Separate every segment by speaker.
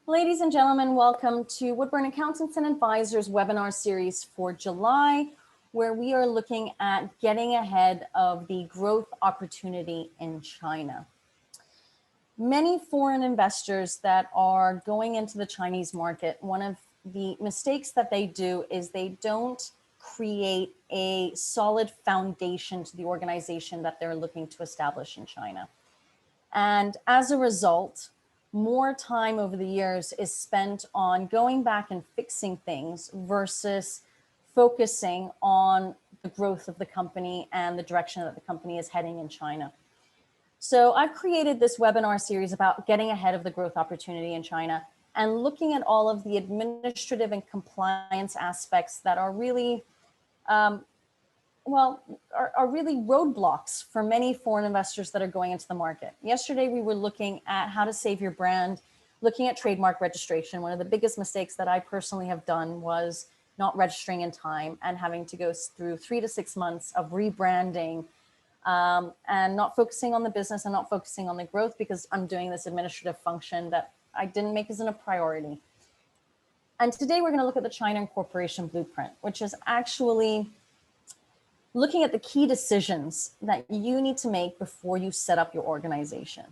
Speaker 1: Ladies and gentlemen, welcome to Woodburn Accountants and Advisors webinar series for July, where we are looking at getting ahead of the growth opportunity in China. Many foreign investors that are going into the Chinese market, one of the mistakes that they do is they don't create a solid foundation to the organization that they're looking to establish in China. And as a result, more time over the years is spent on going back and fixing things versus focusing on the growth of the company and the direction that the company is heading in China. So I've created this webinar series about getting ahead of the growth opportunity in China and looking at all of the administrative and compliance aspects that are really are really roadblocks for many foreign investors that are going into the market. Yesterday, we were looking at how to save your brand, looking at trademark registration. One of the biggest mistakes that I personally have done was not registering in time and having to go through 3 to 6 months of rebranding and not focusing on the business and not focusing on the growth because I'm doing this administrative function that I didn't make as a priority. And today we're going to look at the China Incorporation blueprint, which is actually looking at the key decisions that you need to make before you set up your organization.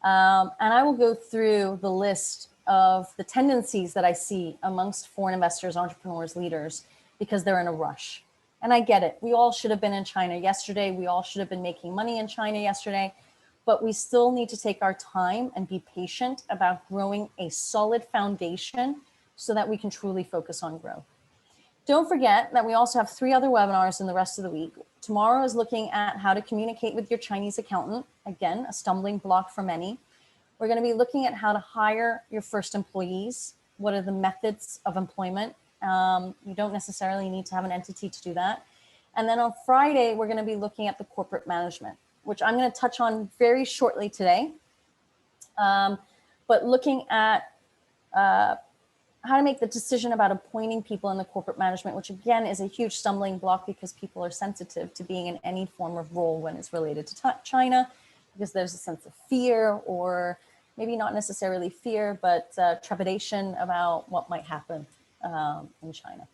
Speaker 1: And I will go through the list of the tendencies that I see amongst foreign investors, entrepreneurs, leaders, because they're in a rush. And I get it. We all should have been in China yesterday. We all should have been making money in China yesterday. But we still need to take our time and be patient about growing a solid foundation so that we can truly focus on growth. Don't forget that we also have 3 other webinars in the rest of the week. Tomorrow is looking at how to communicate with your Chinese accountant. Again, a stumbling block for many. We're going to be looking at how to hire your first employees. What are the methods of employment? You don't necessarily need to have an entity to do that. And then on Friday, we're going to be looking at the corporate management, which I'm going to touch on very shortly today. But looking at how to make the decision about appointing people in the corporate management, which again is a huge stumbling block because people are sensitive to being in any form of role when it's related to China, because there's a sense of fear, or maybe not necessarily fear, but trepidation about what might happen in China.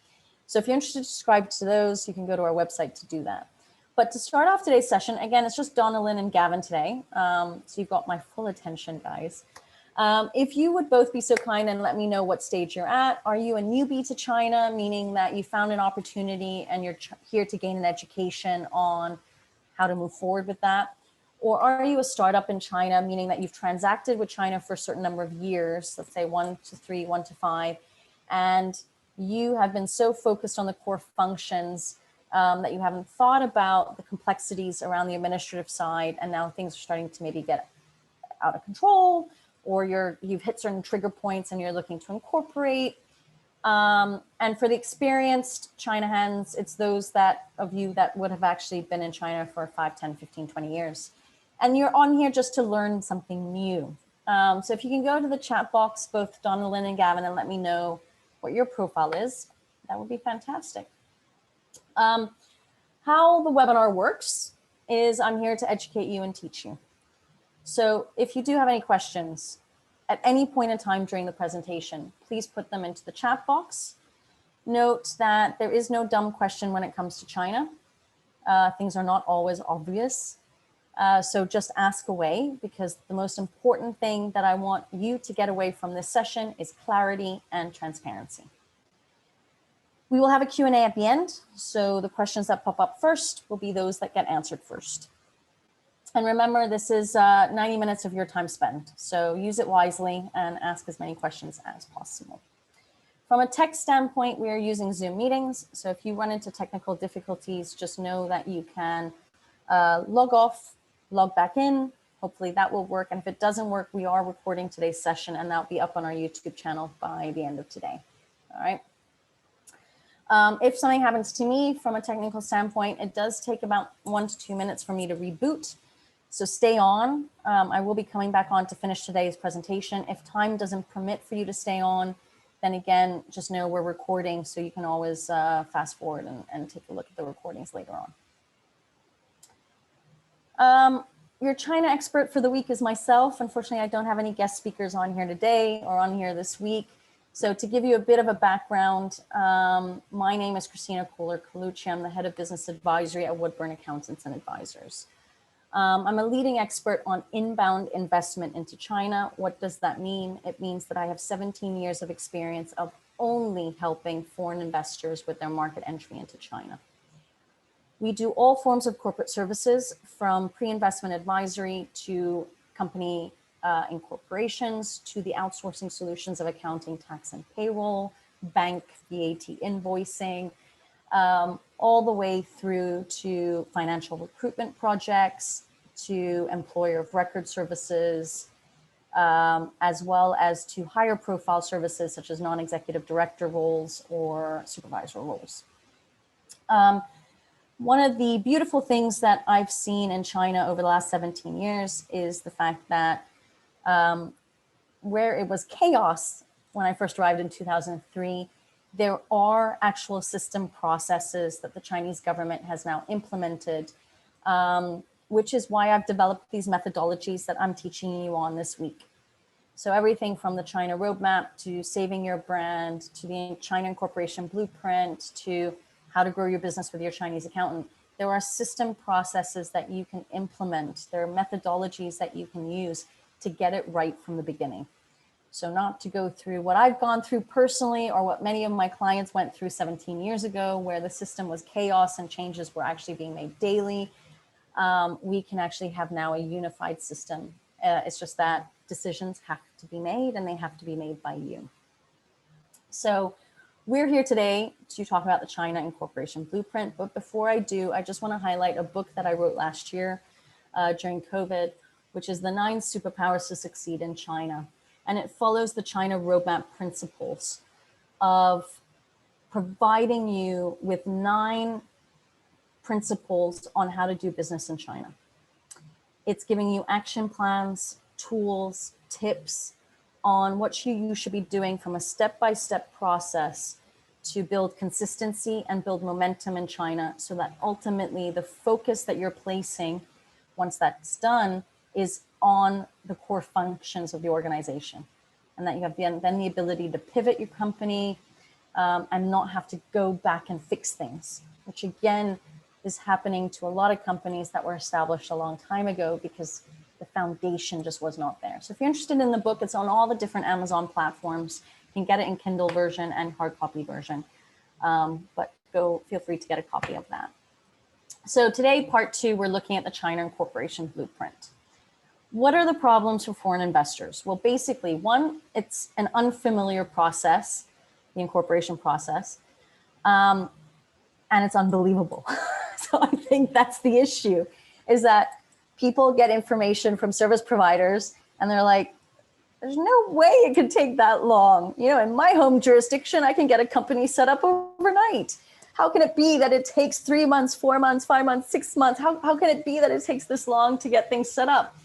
Speaker 1: So if you're interested to subscribe to those, you can go to our website to do that. But to start off today's session, again, it's just Donna, Lynn, and Gavin today. So you've got my full attention, guys. If you would both be so kind and let me know what stage you're at. Are you a newbie to China, meaning that you found an opportunity and you're here to gain an education on how to move forward with that? Or are you a startup in China, meaning that you've transacted with China for a certain number of years, let's say 1 to 3, 1 to 5, and you have been so focused on the core functions that you haven't thought about the complexities around the administrative side, and now things are starting to maybe get out of control, or you've hit certain trigger points and you're looking to incorporate. And for the experienced China hands, it's those of you that would have actually been in China for 5, 10, 15, 20 years. And you're on here just to learn something new. So if you can go to the chat box, both Donna, Lynn, and Gavin, and let me know what your profile is, that would be fantastic. How the webinar works is I'm here to educate you and teach you. So if you do have any questions at any point in time during the presentation, please put them into the chat box. Note that there is no dumb question when it comes to China. Things are not always obvious. So just ask away, because the most important thing that I want you to get away from this session is clarity and transparency. We will have a Q&A at the end. So the questions that pop up first will be those that get answered first. And remember, this is 90 minutes of your time spent. So use it wisely and ask as many questions as possible. From a tech standpoint, we are using Zoom meetings. So if you run into technical difficulties, just know that you can log off, log back in. Hopefully that will work. And if it doesn't work, we are recording today's session and that'll be up on our YouTube channel by the end of today. All right. If something happens to me from a technical standpoint, it does take about 1 to 2 minutes for me to reboot. So stay on. I will be coming back on to finish today's presentation. If time doesn't permit for you to stay on, then again, just know we're recording, so you can always fast forward and take a look at the recordings later on. your China expert for the week is myself. Unfortunately, I don't have any guest speakers on here today or on here this week. So to give you a bit of a background, my name is Christina Kohler-Colucci. I'm the head of business advisory at Woodburn Accountants and Advisors. I'm a leading expert on inbound investment into China. What does that mean? It means that I have 17 years of experience of only helping foreign investors with their market entry into China. We do all forms of corporate services, from pre-investment advisory to company incorporations, to the outsourcing solutions of accounting, tax and payroll, bank, VAT invoicing, all the way through to financial recruitment projects, to employer of record services, as well as to higher profile services such as non-executive director roles or supervisor roles. One of the beautiful things that I've seen in China over the last 17 years is the fact that where it was chaos when I first arrived in 2003, there are actual system processes that the Chinese government has now implemented, which is why I've developed these methodologies that I'm teaching you on this week. So everything from the China roadmap to saving your brand, to the China Incorporation blueprint, to how to grow your business with your Chinese accountant. There are system processes that you can implement. There are methodologies that you can use to get it right from the beginning. So not to go through what I've gone through personally or what many of my clients went through 17 years ago, where the system was chaos and changes were actually being made daily. We can actually have now a unified system. It's just that decisions have to be made, and they have to be made by you. So we're here today to talk about the China Incorporation Blueprint. But before I do, I just want to highlight a book that I wrote last year during COVID, which is The 9 Superpowers to Succeed in China. And it follows the China roadmap principles of providing you with 9 principles on how to do business in China. It's giving you action plans, tools, tips on what you should be doing from a step-by-step process to build consistency and build momentum in China, so that ultimately the focus that you're placing, once that's done, is on the core functions of the organization, and that you have then the ability to pivot your company and not have to go back and fix things, which again is happening to a lot of companies that were established a long time ago because the foundation just was not there. So if you're interested in the book, it's on all the different Amazon platforms. You can get it in Kindle version and hard copy version, but feel free to get a copy of that. So today, part 2, we're looking at the China Incorporation Blueprint. What are the problems for foreign investors? Well, basically, one, it's an unfamiliar process, the incorporation process, and it's unbelievable. So I think that's the issue, is that people get information from service providers and they're like, there's no way it could take that long. You know, in my home jurisdiction, I can get a company set up overnight. How can it be that it takes 3 months, 4 months, 5 months, 6 months? How can it be that it takes this long to get things set up?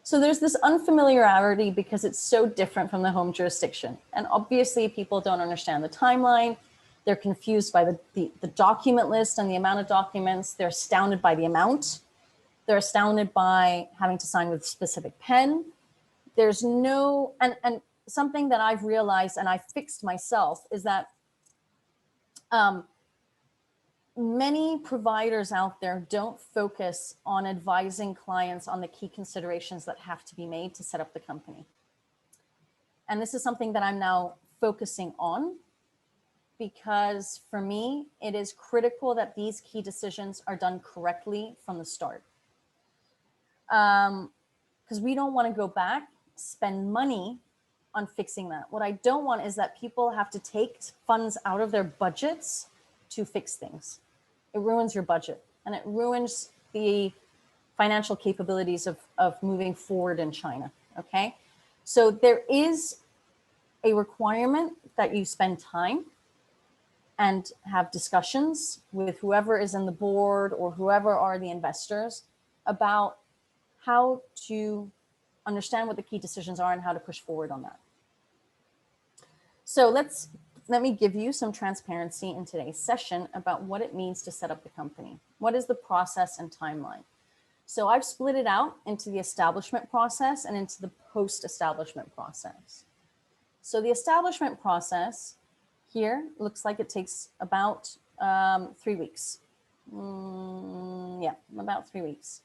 Speaker 1: So there's this unfamiliarity because it's so different from the home jurisdiction. And obviously people don't understand the timeline. They're confused by the document list and the amount of documents. They're astounded by the amount. They're astounded by having to sign with a specific pen. There's no, and something that I've realized and I fixed myself is that many providers out there don't focus on advising clients on the key considerations that have to be made to set up the company. And this is something that I'm now focusing on, because for me, it is critical that these key decisions are done correctly from the start. Because we don't want to go back, spend money on fixing that. What I don't want is that people have to take funds out of their budgets to fix things. It ruins your budget, and it ruins the financial capabilities of moving forward in China, okay? So there is a requirement that you spend time and have discussions with whoever is in the board or whoever are the investors about how to understand what the key decisions are and how to push forward on that. So let me give you some transparency in today's session about what it means to set up the company. What is the process and timeline? So I've split it out into the establishment process and into the post-establishment process. So the establishment process here looks like it takes about 3 weeks. Yeah, about 3 weeks.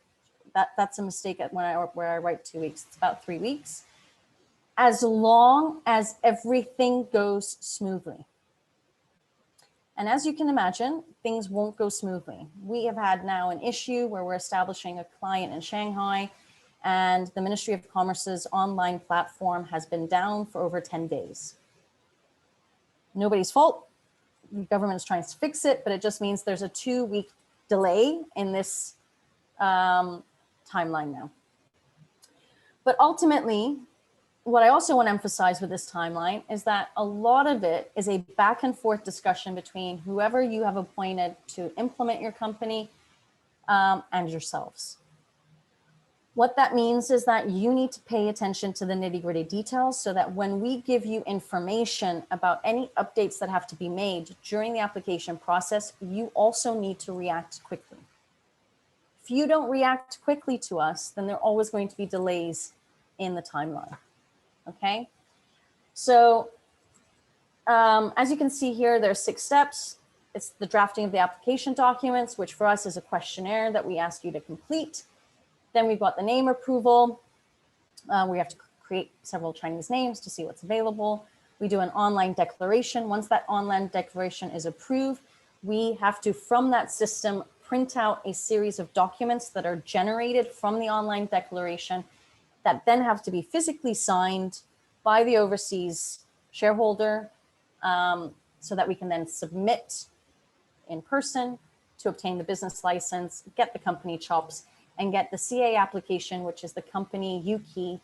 Speaker 1: That's a mistake where I write 2 weeks. It's about 3 weeks, as long as everything goes smoothly. And as you can imagine, things won't go smoothly. We have had now an issue where we're establishing a client in Shanghai, and the Ministry of Commerce's online platform has been down for over 10 days. Nobody's fault. The government is trying to fix it, but it just means there's a 2-week delay in this timeline now. But ultimately, what I also want to emphasize with this timeline is that a lot of it is a back and forth discussion between whoever you have appointed to implement your company and yourselves. What that means is that you need to pay attention to the nitty-gritty details so that when we give you information about any updates that have to be made during the application process, you also need to react quickly. If you don't react quickly to us, then there are always going to be delays in the timeline. Okay, so as you can see here, there are 6 steps. It's the drafting of the application documents, which for us is a questionnaire that we ask you to complete. Then we've got the name approval. We have to create several Chinese names to see what's available. We do an online declaration. Once that online declaration is approved, we have to, from that system, print out a series of documents that are generated from the online declaration that then have to be physically signed by the overseas shareholder so that we can then submit in person to obtain the business license, get the company chops, and get the CA application, which is the company UKI,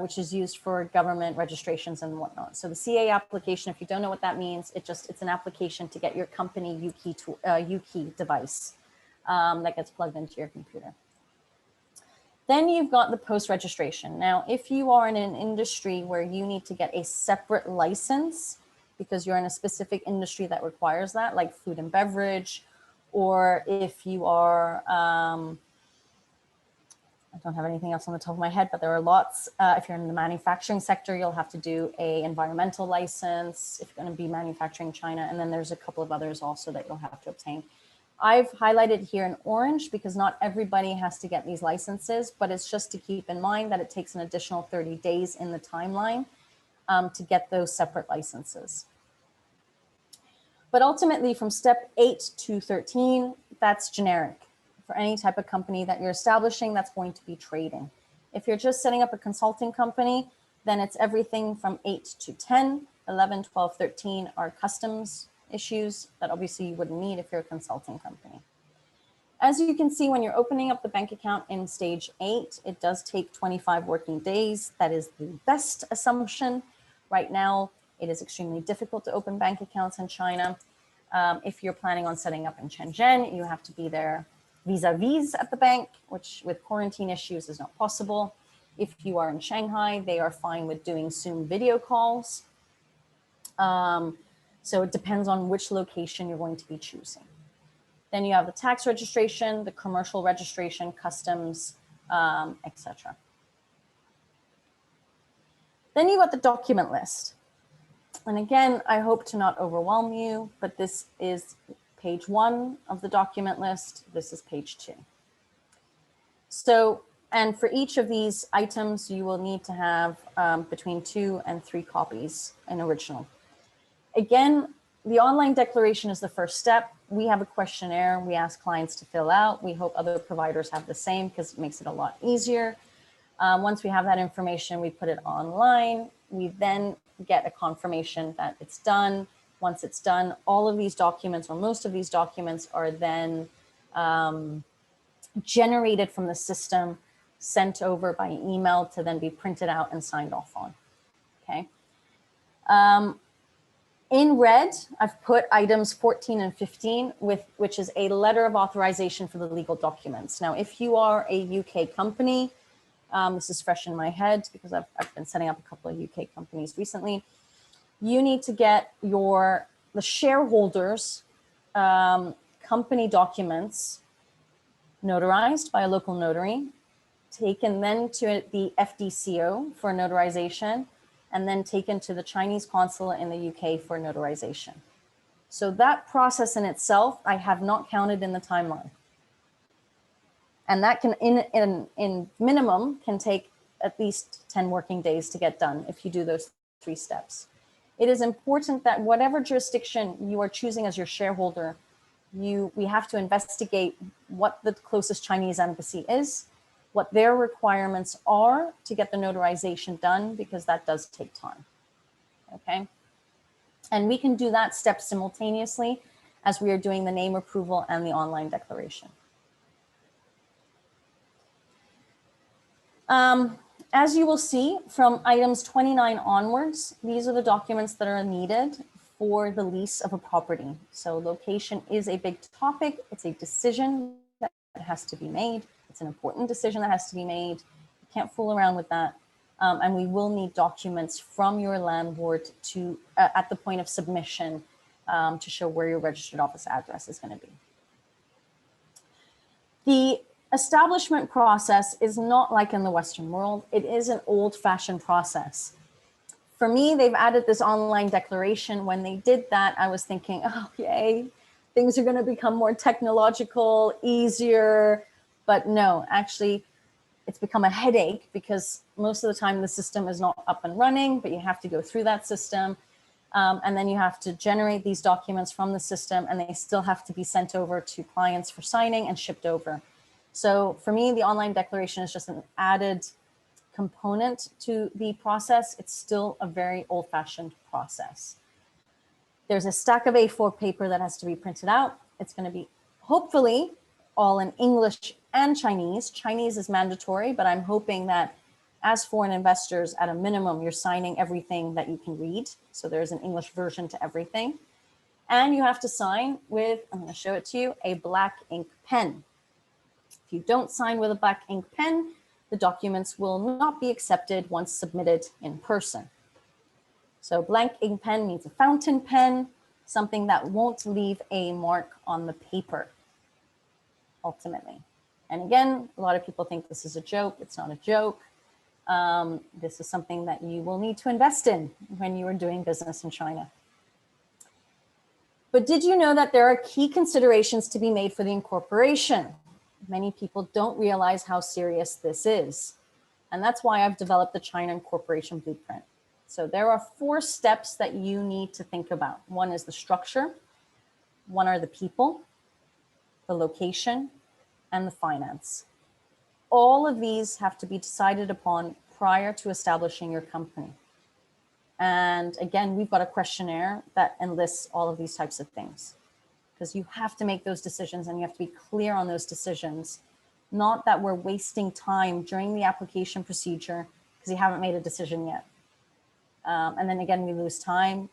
Speaker 1: which is used for government registrations and whatnot. So the CA application, if you don't know what that means, it's an application to get your company UKI device that gets plugged into your computer. Then you've got the post-registration. Now, if you are in an industry where you need to get a separate license because you're in a specific industry that requires that, like food and beverage, or if you are, I don't have anything else on the top of my head, but there are lots. If you're in the manufacturing sector, you'll have to do an environmental license if you're going to be manufacturing in China. And then there's a couple of others also that you'll have to obtain. I've highlighted here in orange because not everybody has to get these licenses, but it's just to keep in mind that it takes an additional 30 days in the timeline to get those separate licenses. But ultimately from step 8 to 13, that's generic. For any type of company that you're establishing, that's going to be trading. If you're just setting up a consulting company, then it's everything from 8 to 10, 11, 12, 13 are customs issues that obviously you wouldn't need if you're a consulting company. As you can see, when you're opening up the bank account in stage 8, it does take 25 working days. That is the best assumption. Right now, it is extremely difficult to open bank accounts in China. If you're planning on setting up in Shenzhen, you have to be there vis-a-vis at the bank, which with quarantine issues is not possible. If you are in Shanghai, they are fine with doing Zoom video calls. So it depends on which location you're going to be choosing. Then you have the tax registration, the commercial registration, customs, etc. Then you got the document list. And again, I hope to not overwhelm you, but this is page 1 of the document list. This is page 2. So, and for each of these items, you will need to have between 2 and 3 copies in original. Again, the online declaration is the first step. We have a questionnaire we ask clients to fill out. We hope other providers have the same because it makes it a lot easier. Once we have that information, we put it online. We then get a confirmation that it's done. Once it's done, all of these documents or most of these documents are then generated from the system, sent over by email to then be printed out and signed off on, okay? In red, I've put items 14 and 15, which is a letter of authorization for the legal documents. Now, if you are a UK company, this is fresh in my head because I've been setting up a couple of UK companies recently. You need to get the shareholders company documents notarized by a local notary, taken then to the FDCO for notarization, and then taken to the Chinese consulate in the UK for notarization. So that process in itself, I have not counted in the timeline. And that can, in minimum, can take at least 10 working days to get done if you do those 3 steps. It is important that whatever jurisdiction you are choosing as your shareholder, we have to investigate what the closest Chinese embassy is, what their requirements are to get the notarization done, because that does take time, okay? And we can do that step simultaneously as we are doing the name approval and the online declaration. As you will see from items 29 onwards, these are the documents that are needed for the lease of a property. So location is a big topic. It's a decision that has to be made. It's an important decision that has to be made. You can't fool around with that. And we will need documents from your landlord to at the point of submission to show where your registered office address is going to be. The establishment process is not like in the Western world. It is an old-fashioned process. For me, they've added this online declaration. When they did that, I was thinking, oh, yay, things are going to become more technological, easier. But no, actually, it's become a headache because most of the time the system is not up and running, but you have to go through that system. And then you have to generate these documents from the system, and they still have to be sent over to clients for signing and shipped over. So for me, the online declaration is just an added component to the process. It's still a very old-fashioned process. There's a stack of A4 paper that has to be printed out. It's going to be hopefully all in English and Chinese. Chinese is mandatory, but I'm hoping that as foreign investors, at a minimum, you're signing everything that you can read. So there's an English version to everything. And you have to sign with, I'm going to show it to you, a black ink pen. If you don't sign with a black ink pen, the documents will not be accepted once submitted in person. So blank ink pen means a fountain pen, something that won't leave a mark on the paper, ultimately. And again, a lot of people think this is a joke. It's not a joke. This is something that you will need to invest in when you are doing business in China. But did you know that there are key considerations to be made for the incorporation? Many people don't realize how serious this is. And that's why I've developed the China Incorporation Blueprint. So there are 4 steps that you need to think about. One is the structure, one are the people, the location, and the finance. All of these have to be decided upon prior to establishing your company. And again, we've got a questionnaire that enlists all of these types of things, because you have to make those decisions and you have to be clear on those decisions. Not that we're wasting time during the application procedure because you haven't made a decision yet. And then again, we lose time,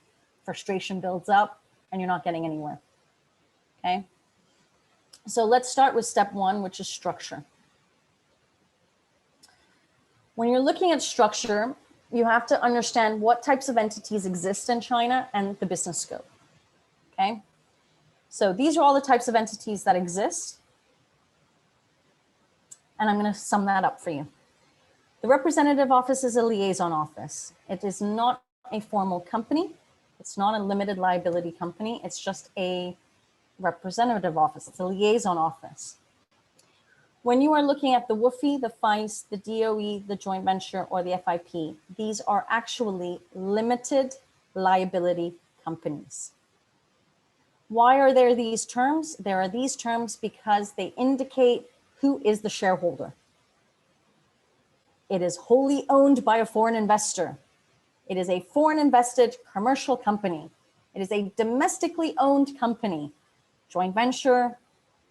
Speaker 1: frustration builds up, and you're not getting anywhere, okay? So let's start with step 1, which is structure. When you're looking at structure, you have to understand what types of entities exist in China and the business scope, okay? So these are all the types of entities that exist. And I'm going to sum that up for you. The representative office is a liaison office. It is not a formal company. It's not a limited liability company. It's just a representative office. It's a liaison office. When you are looking at the WFI, the FICE, the DOE, the joint venture, or the FIP, these are actually limited liability companies. Why are there these terms? There are these terms because they indicate who is the shareholder. It is wholly owned by a foreign investor. It is a foreign invested commercial company. It is a domestically owned company. Joint venture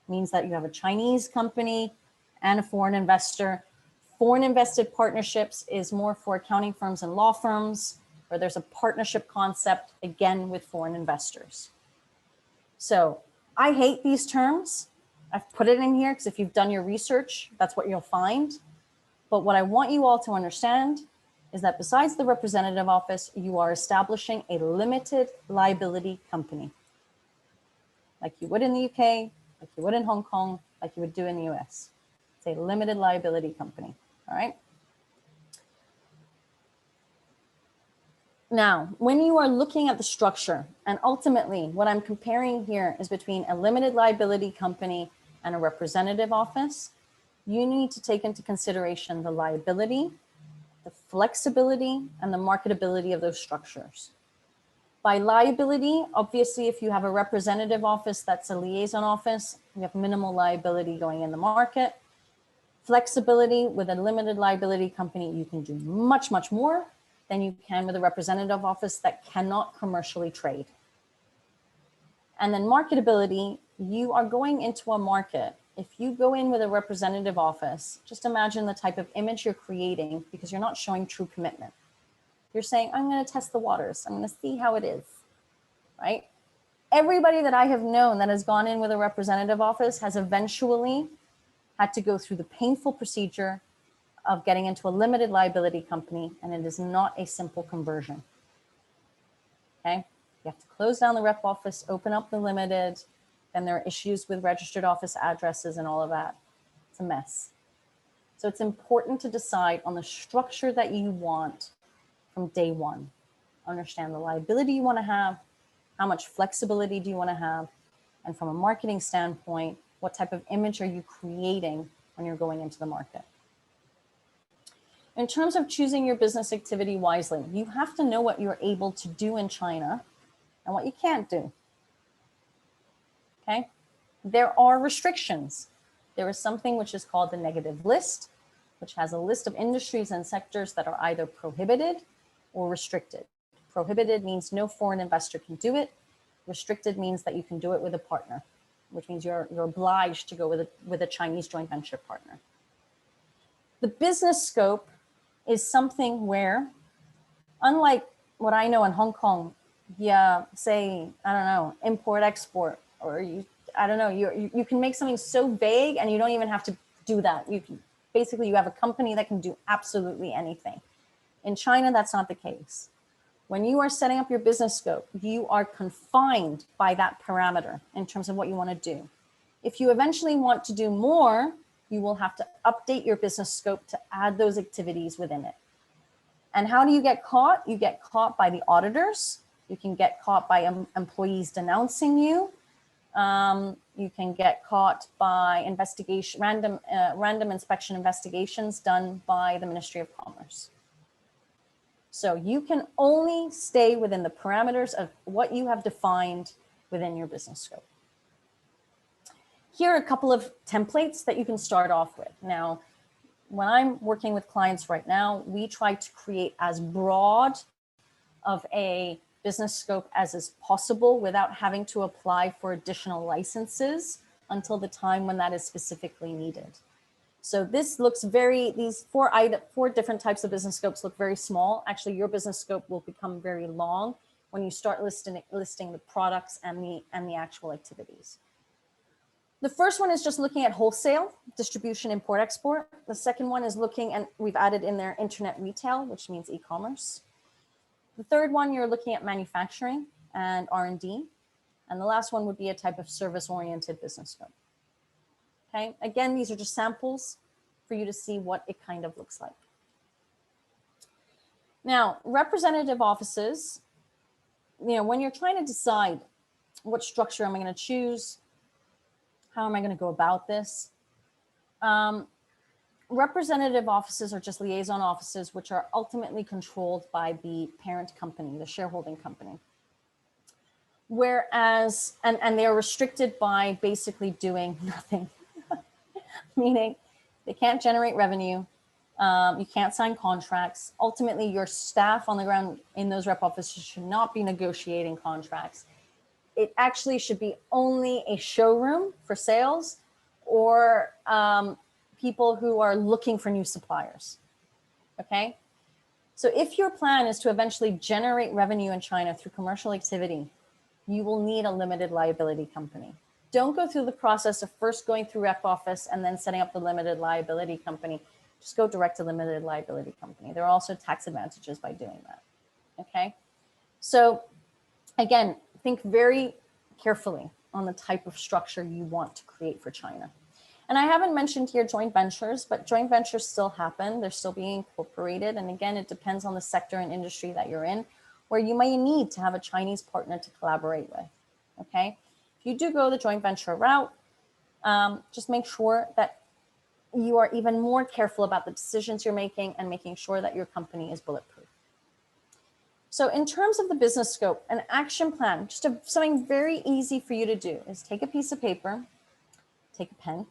Speaker 1: means that you have a Chinese company and a foreign investor. Foreign invested partnerships is more for accounting firms and law firms, where there's a partnership concept, again, with foreign investors. So I hate these terms. I've put it in here because if you've done your research, that's what you'll find. But what I want you all to understand is that besides the representative office, you are establishing a limited liability company. like you would in the UK, like you would in Hong Kong, like you would do in the US. It's a limited liability company, all right? Now, when you are looking at the structure, and ultimately what I'm comparing here is between a limited liability company and a representative office, you need to take into consideration the liability, the flexibility, and the marketability of those structures. By liability, obviously, if you have a representative office that's a liaison office, you have minimal liability going in the market. Flexibility, with a limited liability company, you can do much, much more than you can with a representative office that cannot commercially trade. And then marketability, you are going into a market. If you go in with a representative office, just imagine the type of image you're creating because you're not showing true commitment. You're saying, I'm going to test the waters. I'm going to see how it is, right? Everybody that I have known that has gone in with a representative office has eventually had to go through the painful procedure of getting into a limited liability company, and it is not a simple conversion. Okay, you have to close down the rep office, open up the limited, then there are issues with registered office addresses and all of that. It's a mess. So it's important to decide on the structure that you want from day one. Understand the liability you want to have, how much flexibility do you want to have, and from a marketing standpoint, what type of image are you creating when you're going into the market? In terms of choosing your business activity wisely, you have to know what you're able to do in China and what you can't do. Okay? There are restrictions. There is something which is called the negative list, which has a list of industries and sectors that are either prohibited or restricted. Prohibited means no foreign investor can do it. Restricted means that you can do it with a partner, which means you're obliged to go with a Chinese joint venture partner. The business scope is something where, unlike what I know in Hong Kong, yeah, say, I don't know, import, export, or I don't know, you can make something so vague and you don't even have to do that. Basically, you have a company that can do absolutely anything. In China, that's not the case. When you are setting up your business scope, you are confined by that parameter in terms of what you want to do. If you eventually want to do more, you will have to update your business scope to add those activities within it. And how do you get caught? You get caught by the auditors. You can get caught by employees denouncing you. You can get caught by random inspection investigations done by the Ministry of Commerce. So you can only stay within the parameters of what you have defined within your business scope. Here are a couple of templates that you can start off with. Now, when I'm working with clients right now, we try to create as broad of a business scope as is possible without having to apply for additional licenses until the time when that is specifically needed. So this looks these four different types of business scopes look very small. Actually, your business scope will become very long when you start listing the products and the actual activities. The first one is just looking at wholesale, distribution, import, export. The second one is looking, and we've added in there internet retail, which means e-commerce. The third one, you're looking at manufacturing and R&D. And the last one would be a type of service-oriented business scope. Okay, again, these are just samples for you to see what it kind of looks like. Now, representative offices, when you're trying to decide what structure am I going to choose, how am I going to go about this? Representative offices are just liaison offices, which are ultimately controlled by the parent company, the shareholding company. Whereas, and they're restricted by basically doing nothing, meaning they can't generate revenue, you can't sign contracts. Ultimately, your staff on the ground in those rep offices should not be negotiating contracts. It actually should be only a showroom for sales or people who are looking for new suppliers, okay? So if your plan is to eventually generate revenue in China through commercial activity, you will need a limited liability company. Don't go through the process of first going through rep office and then setting up the limited liability company. Just go direct to limited liability company. There are also tax advantages by doing that, okay? So again, think very carefully on the type of structure you want to create for China. And I haven't mentioned here joint ventures, but joint ventures still happen. They're still being incorporated. And again, it depends on the sector and industry that you're in, where you may need to have a Chinese partner to collaborate with, okay? If you do go the joint venture route, just make sure that you are even more careful about the decisions you're making and making sure that your company is bulletproof. So in terms of the business scope, an action plan, something very easy for you to do is take a piece of paper, take a pen,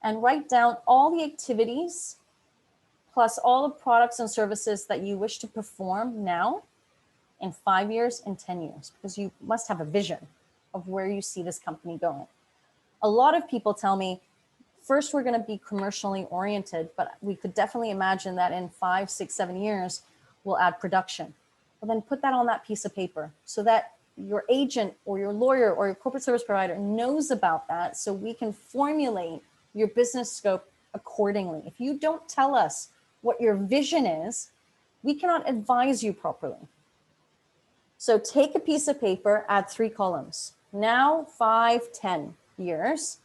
Speaker 1: and write down all the activities plus all the products and services that you wish to perform now in 5 years and 10 years, because you must have a vision of where you see this company going. A lot of people tell me, first, we're going to be commercially oriented, but we could definitely imagine that in 5, 6, 7 years, we'll add production. Well, then put that on that piece of paper so that your agent or your lawyer or your corporate service provider knows about that, so we can formulate your business scope accordingly. If you don't tell us what your vision is, we cannot advise you properly. So take a piece of paper, add 3 columns, now 5, 10 years,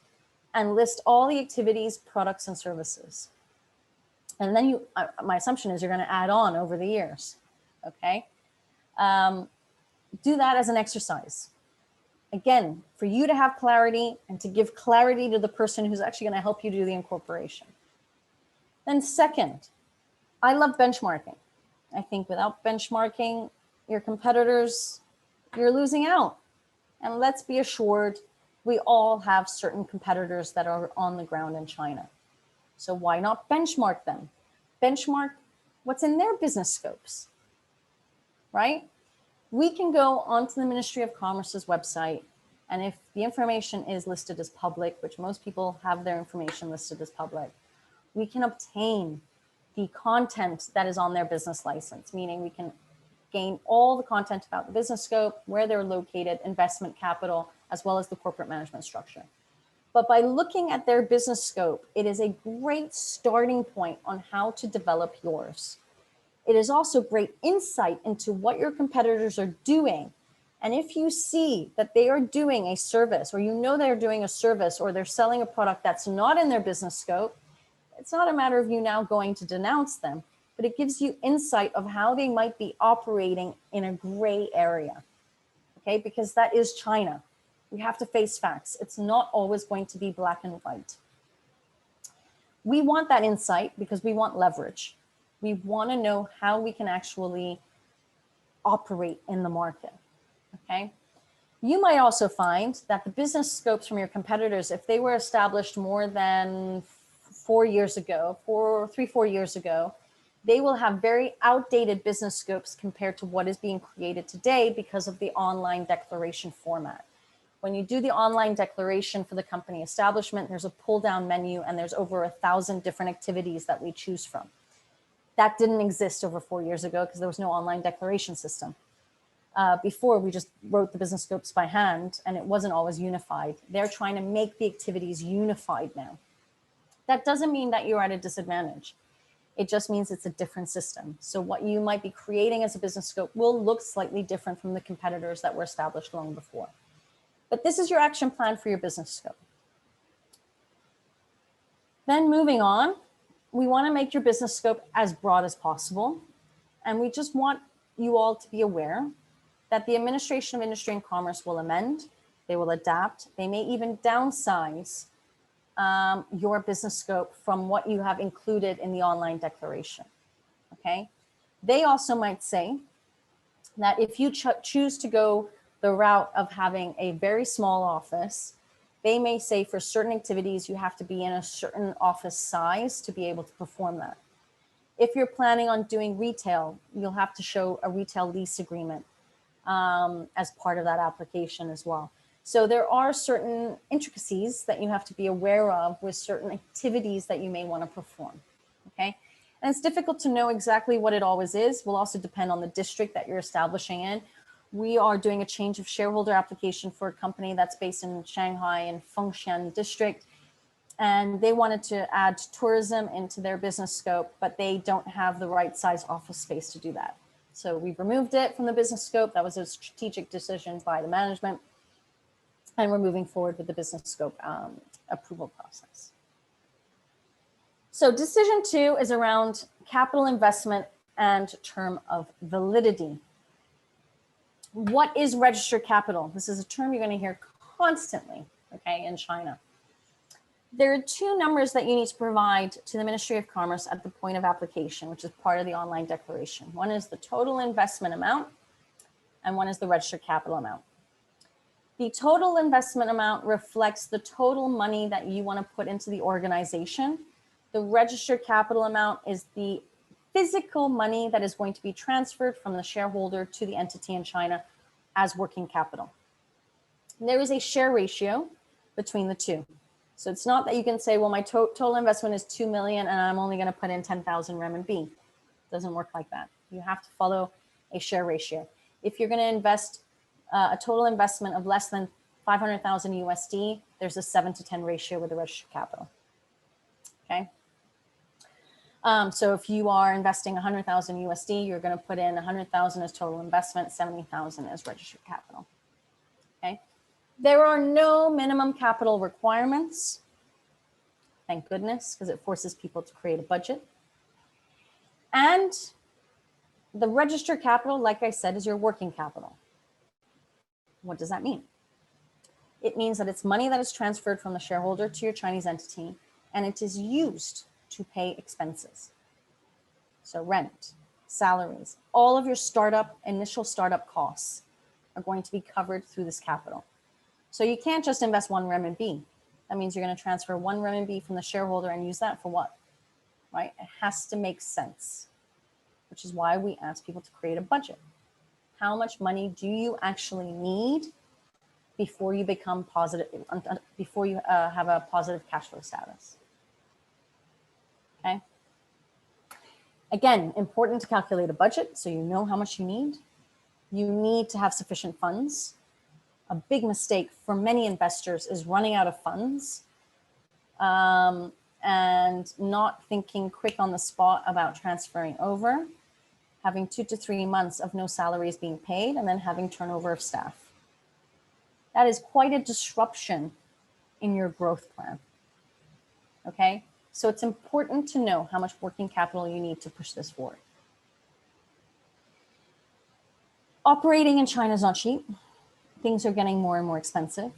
Speaker 1: and list all the activities, products, and services. And then my assumption is you're going to add on over the years, okay? Do that as an exercise. Again, for you to have clarity and to give clarity to the person who's actually going to help you do the incorporation. Then second, I love benchmarking. I think without benchmarking your competitors, you're losing out. And let's be assured, we all have certain competitors that are on the ground in China. So why not benchmark them? Benchmark what's in their business scopes, right? We can go onto the Ministry of Commerce's website, and if the information is listed as public, which most people have their information listed as public, we can obtain the content that is on their business license, meaning we can gain all the content about the business scope, where they're located, investment capital, as well as the corporate management structure. But by looking at their business scope, it is a great starting point on how to develop yours. It is also great insight into what your competitors are doing. And if you see that they are doing a service, or you know they're doing a service, or they're selling a product that's not in their business scope, it's not a matter of you now going to denounce them, but it gives you insight of how they might be operating in a gray area, okay? Because that is China. We have to face facts. It's not always going to be black and white. We want that insight because we want leverage. We want to know how we can actually operate in the market, okay? You might also find that the business scopes from your competitors, if they were established more than 4 years ago, 4 years ago, they will have very outdated business scopes compared to what is being created today because of the online declaration format. When you do the online declaration for the company establishment, there's a pull down menu and there's over 1,000 different activities that we choose from. That didn't exist over 4 years ago because there was no online declaration system. Before, we just wrote the business scopes by hand and it wasn't always unified. They're trying to make the activities unified now. That doesn't mean that you're at a disadvantage. It just means it's a different system. So what you might be creating as a business scope will look slightly different from the competitors that were established long before. But this is your action plan for your business scope. Then moving on, we want to make your business scope as broad as possible. And we just want you all to be aware that the Administration of Industry and Commerce will amend, they will adapt, they may even downsize your business scope from what you have included in the online declaration, okay? They also might say that if you choose to go the route of having a very small office, they may say for certain activities, you have to be in a certain office size to be able to perform that. If you're planning on doing retail, you'll have to show a retail lease agreement as part of that application as well. So there are certain intricacies that you have to be aware of with certain activities that you may want to perform, okay? And it's difficult to know exactly what it always is. Will also depend on the district that you're establishing in. We are doing a change of shareholder application for a company that's based in Shanghai and Fengshan district. And they wanted to add tourism into their business scope, but they don't have the right size office space to do that. So we've removed it from the business scope. That was a strategic decision by the management. And we're moving forward with the business scope approval process. So decision 2 is around capital investment and term of validity. What is registered capital? This is a term you're going to hear constantly, okay, in China. There are 2 numbers that you need to provide to the Ministry of Commerce at the point of application, which is part of the online declaration. One is the total investment amount, and one is the registered capital amount. The total investment amount reflects the total money that you want to put into the organization. The registered capital amount is the physical money that is going to be transferred from the shareholder to the entity in China as working capital. There is a share ratio between the 2. So it's not that you can say, well, my total investment is 2 million and I'm only going to put in 10,000 renminbi. It doesn't work like that. You have to follow a share ratio. If you're going to invest a total investment of less than 500,000 USD, there's a 7-to-10 ratio with the registered capital. Okay. So if you are investing 100,000 USD, you're going to put in 100,000 as total investment, 70,000 as registered capital. Okay. There are no minimum capital requirements. Thank goodness, because it forces people to create a budget. And the registered capital, like I said, is your working capital. What does that mean? It means that it's money that is transferred from the shareholder to your Chinese entity, and it is used to pay expenses. So rent, salaries, all of your initial startup costs are going to be covered through this capital. So you can't just invest 1 renminbi. That means you're going to transfer 1 renminbi from the shareholder and use that for what? Right? It has to make sense, which is why we ask people to create a budget. How much money do you actually need before you become positive, before you have a positive cash flow status? Okay. Again, important to calculate a budget so you know how much you need. You need to have sufficient funds. A big mistake for many investors is running out of funds and not thinking quick on the spot about transferring over, having 2 to 3 months of no salaries being paid, and then having turnover of staff. That is quite a disruption in your growth plan. Okay, so it's important to know how much working capital you need to push this forward. Operating in China is not cheap. Things are getting more and more expensive.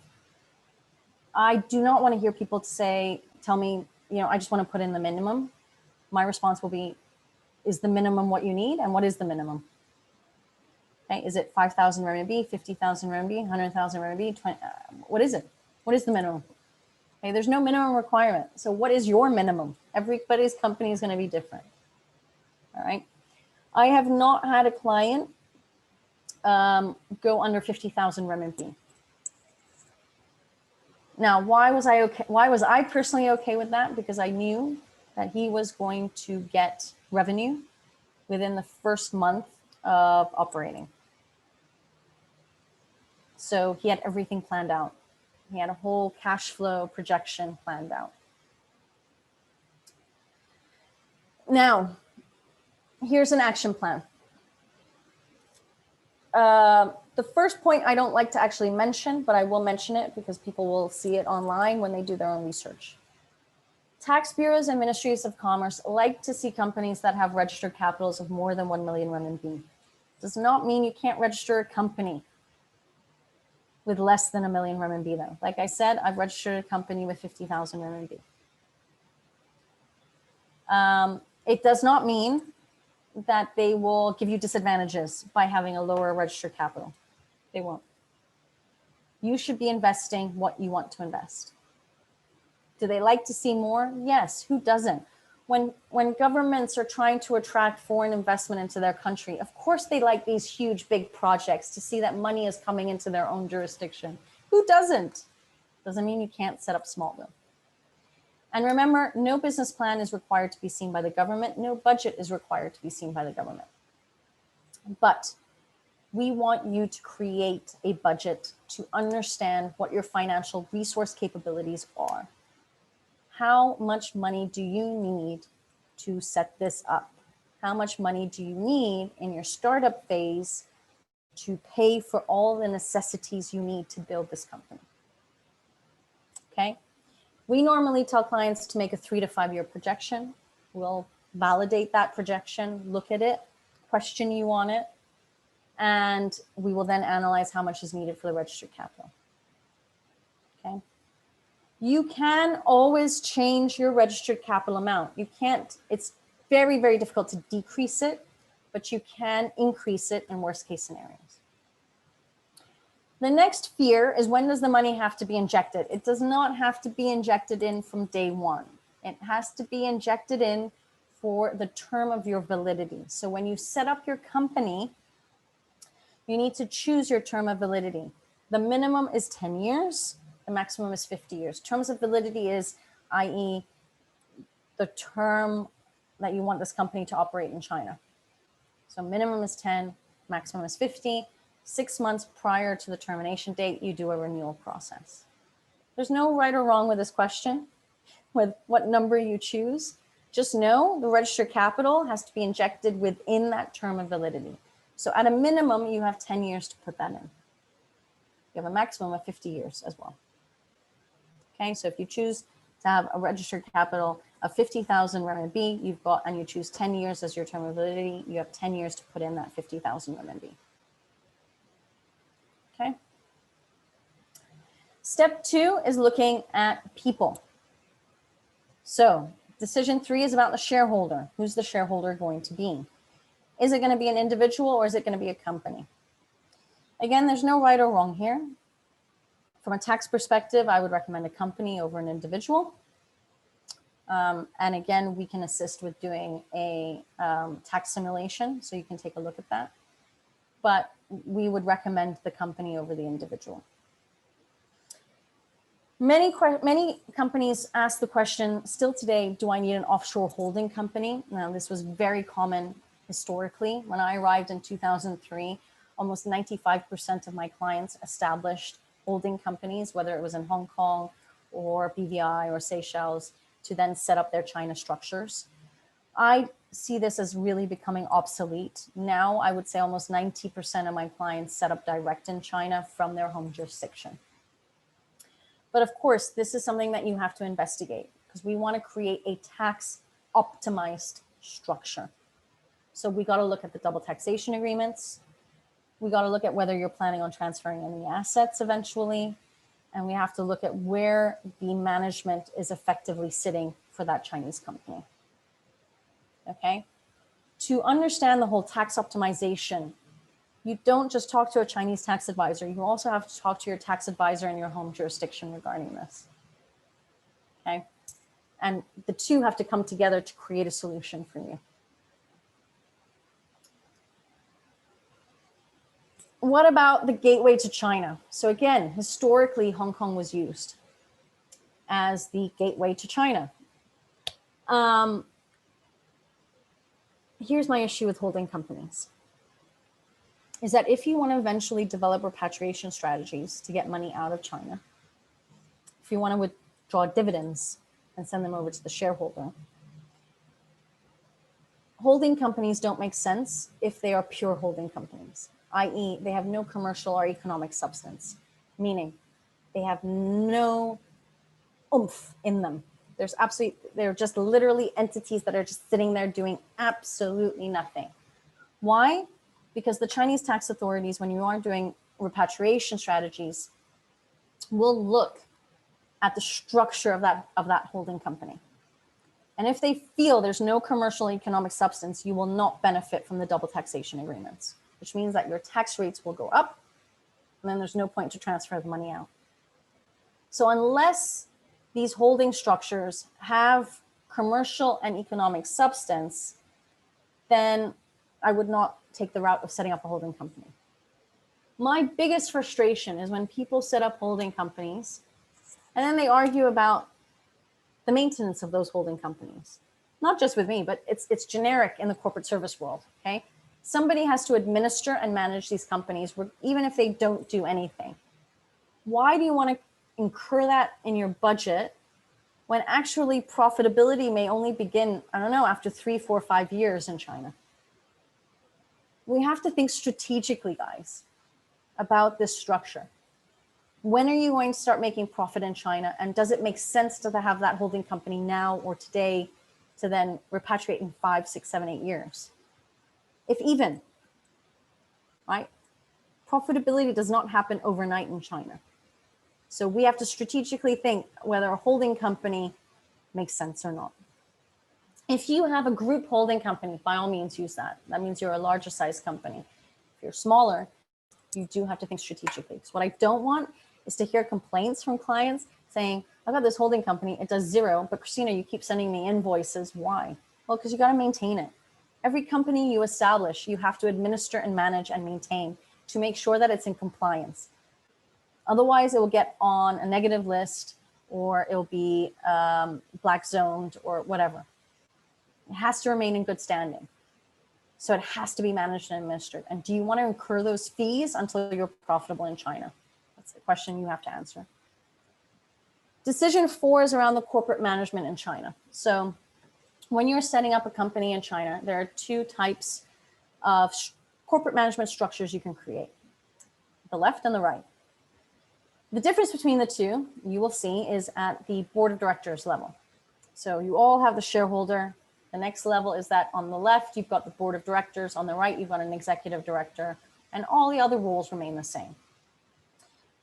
Speaker 1: I do not want to hear people tell me, I just want to put in the minimum. My response will be, is the minimum what you need? And what is the minimum? Okay, is it 5,000 RMB, 50,000 RMB, 100,000 RMB, 20, what is it? What is the minimum? Okay, there's no minimum requirement. So what is your minimum? Everybody's company is going to be different. All right. I have not had a client go under 50,000 renminbi. Now, why was I okay? Why was I personally okay with that? Because I knew that he was going to get revenue within the first month of operating. So he had everything planned out. He had a whole cash flow projection planned out. Now, here's an action plan. The first point I don't like to actually mention, but I will mention it because people will see it online when they do their own research. Tax bureaus and ministries of commerce like to see companies that have registered capitals of more than 1 million renminbi. Does not mean you can't register a company with less than 1 million renminbi though. Like I said, I've registered a company with 50,000 renminbi. It does not mean that they will give you disadvantages by having a lower registered capital. They won't. You should be investing what you want to invest. Do they like to see more? Yes, who doesn't? When governments are trying to attract foreign investment into their country, of course they like these huge, big projects to see that money is coming into their own jurisdiction. Who doesn't? Doesn't mean you can't set up small though. And remember, no business plan is required to be seen by the government. No budget is required to be seen by the government. But we want you to create a budget to understand what your financial resource capabilities are. How much money do you need to set this up? How much money do you need in your startup phase to pay for all the necessities you need to build this company? okay? We normally tell clients to make a 3 to 5 year projection. We'll validate that projection, look at it, question you on it, and we will then analyze how much is needed for the registered capital, okay? You can always change your registered capital amount. You can't, it's very, very difficult to decrease it, but you can increase it in worst case scenarios. The next fear is, when does the money have to be injected? It does not have to be injected in from day one. It has to be injected in for the term of your validity. So when you set up your company, you need to choose your term of validity. The minimum is 10 years. The maximum is 50 years. Terms of validity is, i.e., the term that you want this company to operate in China. So minimum is 10, maximum is 50. 6 months prior to the termination date, you do a renewal process. There's no right or wrong with this question, with what number you choose. Just know the registered capital has to be injected within that term of validity. So at a minimum, you have 10 years to put that in. You have a maximum of 50 years as well. Okay, so if you choose to have a registered capital of 50,000 RMB, you've got, and you choose 10 years as your term of validity, you have 10 years to put in that 50,000 RMB. Okay. Step 2 is looking at people. So decision 3 is about the shareholder. Who's the shareholder going to be? Is it going to be an individual or is it going to be a company? Again, there's no right or wrong here. From a tax perspective, I would recommend a company over an individual. And again, we can assist with doing a tax simulation, so you can take a look at that. But we would recommend the company over the individual. Many companies ask the question still today, do I need an offshore holding company? Now, this was very common historically. When I arrived in 2003, almost 95% of my clients established holding companies, whether it was in Hong Kong or BVI or Seychelles, to then set up their China structures. I see this as really becoming obsolete. Now, I would say almost 90% of my clients set up direct in China from their home jurisdiction. But of course, this is something that you have to investigate, because we want to create a tax optimized structure. So we got to look at the double taxation agreements. We got to look at whether you're planning on transferring any assets eventually. And we have to look at where the management is effectively sitting for that Chinese company. Okay. To understand the whole tax optimization, you don't just talk to a Chinese tax advisor. You also have to talk to your tax advisor in your home jurisdiction regarding this. Okay. And the two have to come together to create a solution for you. What about the gateway to China? So again, historically, Hong Kong was used as the gateway to China. Here's my issue with holding companies, is that if you want to eventually develop repatriation strategies to get money out of China, if you want to withdraw dividends and send them over to the shareholder, holding companies don't make sense if they are pure holding companies, i.e. they have no commercial or economic substance, meaning they have no oomph in them. They're just literally entities that are just sitting there doing absolutely nothing. Why? Because the Chinese tax authorities, when you are doing repatriation strategies, will look at the structure of that holding company. And if they feel there's no commercial economic substance, you will not benefit from the double taxation agreements, which means that your tax rates will go up, and then there's no point to transfer the money out. So unless these holding structures have commercial and economic substance, then I would not take the route of setting up a holding company. My biggest frustration is when people set up holding companies and then they argue about the maintenance of those holding companies. Not just with me, but it's generic in the corporate service world, okay? Somebody has to administer and manage these companies, even if they don't do anything. Why do you want to incur that in your budget when actually profitability may only begin, I don't know, after 3, 4, 5 years in China? We have to think strategically, guys, about this structure. When are you going to start making profit in China? And does it make sense to have that holding company now or today to then repatriate in 5, 6, 7, 8 years? If even, right? Profitability does not happen overnight in China. So we have to strategically think whether a holding company makes sense or not. If you have a group holding company, by all means use that. That means you're a larger size company. If you're smaller, you do have to think strategically. Because what I don't want is to hear complaints from clients saying, I've got this holding company, it does 0, but Christina, you keep sending me invoices. Why? Well, because you got to maintain it. Every company you establish, you have to administer and manage and maintain to make sure that it's in compliance. Otherwise, it will get on a negative list or it'll be black zoned or whatever. It has to remain in good standing. So it has to be managed and administered. And do you want to incur those fees until you're profitable in China? That's the question you have to answer. Decision 4 is around the corporate management in China. So when you're setting up a company in China, there are 2 types of corporate management structures you can create, the left and the right. The difference between the 2, you will see, is at the board of directors level. So you all have the shareholder. The next level is that on the left, you've got the board of directors. On the right, you've got an executive director, and all the other roles remain the same.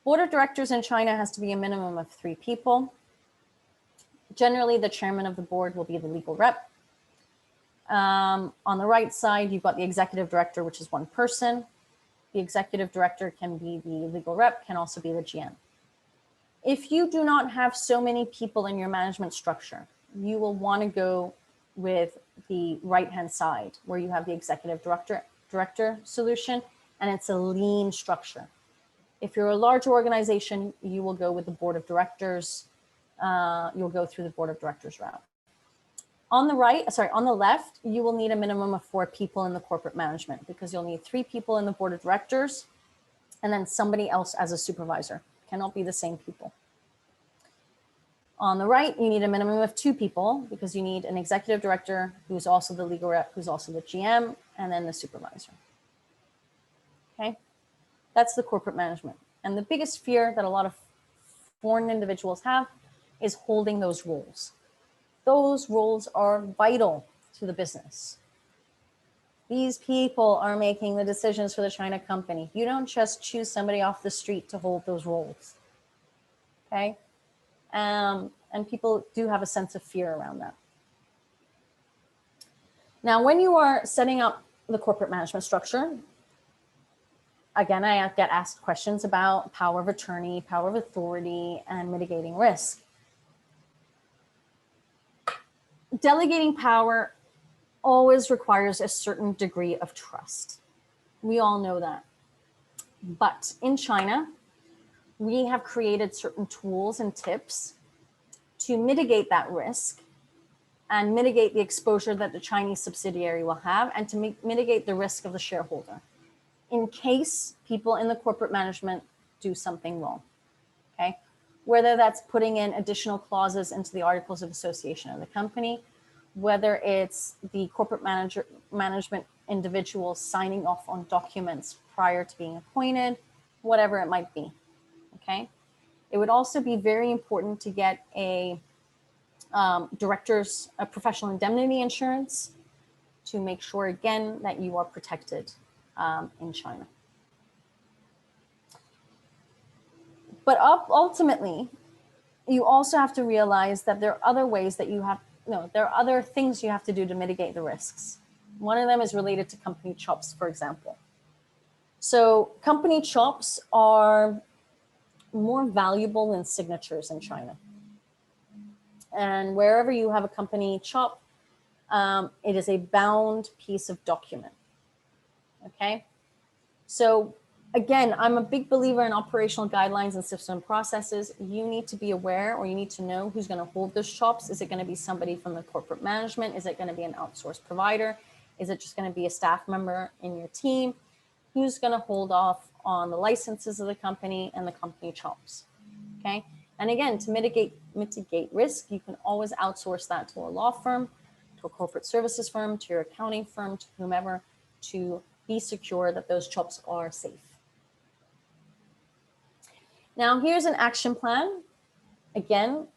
Speaker 1: Board of directors in China has to be a minimum of 3 people. Generally, the chairman of the board will be the legal rep. On the right side, you've got the executive director, which is 1 person. The executive director can be the legal rep, can also be the GM. If you do not have so many people in your management structure, you will want to go with the right-hand side where you have the executive director solution, and it's a lean structure. If you're a large organization, you will go with the board of directors. You'll go through the board of directors route. On the left, you will need a minimum of 4 people in the corporate management because you'll need 3 people in the board of directors and then somebody else as a supervisor. Cannot be the same people. On the right, you need a minimum of 2 people because you need an executive director who's also the legal rep, who's also the GM, and then the supervisor. Okay, that's the corporate management. And the biggest fear that a lot of foreign individuals have is holding those roles. Those roles are vital to the business. These people are making the decisions for the China company. You don't just choose somebody off the street to hold those roles. Okay? And people do have a sense of fear around that. Now, when you are setting up the corporate management structure, again, I get asked questions about power of attorney, power of authority, and mitigating risk. Delegating power always requires a certain degree of trust. We all know that. But in China, we have created certain tools and tips to mitigate that risk and mitigate the exposure that the Chinese subsidiary will have and to mitigate the risk of the shareholder in case people in the corporate management do something wrong, okay? Whether that's putting in additional clauses into the articles of association of the company, whether it's the corporate management individuals signing off on documents prior to being appointed, whatever it might be, okay? It would also be very important to get a director's professional indemnity insurance to make sure, again, that you are protected in China. But ultimately, you also have to realize that there are other ways that you have, there are other things you have to do to mitigate the risks. One of them is related to company chops, for example. So company chops are more valuable than signatures in China. And wherever you have a company chop, it is a bound piece of document, okay? So again, I'm a big believer in operational guidelines and system processes. You need to be aware, or you need to know who's going to hold those chops. Is it going to be somebody from the corporate management? Is it going to be an outsourced provider? Is it just going to be a staff member in your team? Who's going to hold off on the licenses of the company and the company chops, okay? And again, to mitigate risk, you can always outsource that to a law firm, to a corporate services firm, to your accounting firm, to whomever, to be secure that those chops are safe. Now, here's an action plan, again,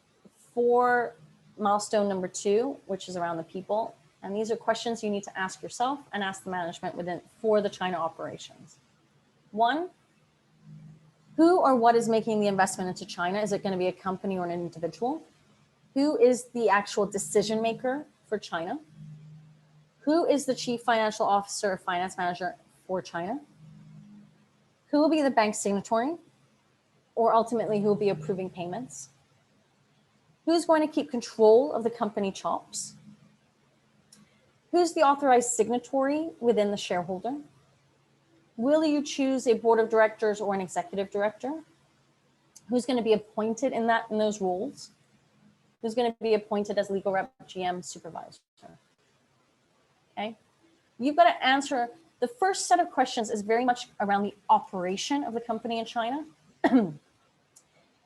Speaker 1: for milestone number 2, which is around the people. And these are questions you need to ask yourself and ask the management for the China operations. 1, who or what is making the investment into China? Is it going to be a company or an individual? Who is the actual decision maker for China? Who is the chief financial officer or finance manager for China? Who will be the bank signatory? Or ultimately, who will be approving payments? Who's going to keep control of the company chops? Who's the authorized signatory within the shareholder? Will you choose a board of directors or an executive director? Who's going to be appointed in those roles? Who's going to be appointed as legal rep, GM, supervisor? Okay, you've got to answer. The first set of questions is very much around the operation of the company in China.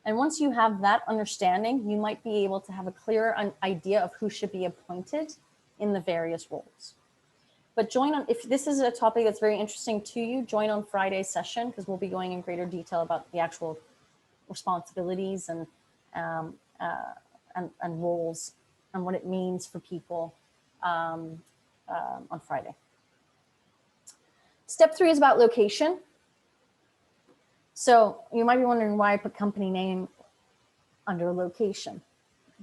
Speaker 1: And once you have that understanding, you might be able to have a clearer idea of who should be appointed in the various roles. But join on, if this is a topic that's very interesting to you, join on Friday's session, because we'll be going in greater detail about the actual responsibilities and roles and what it means for people on Friday. Step 3 is about location. So you might be wondering why I put company name under location,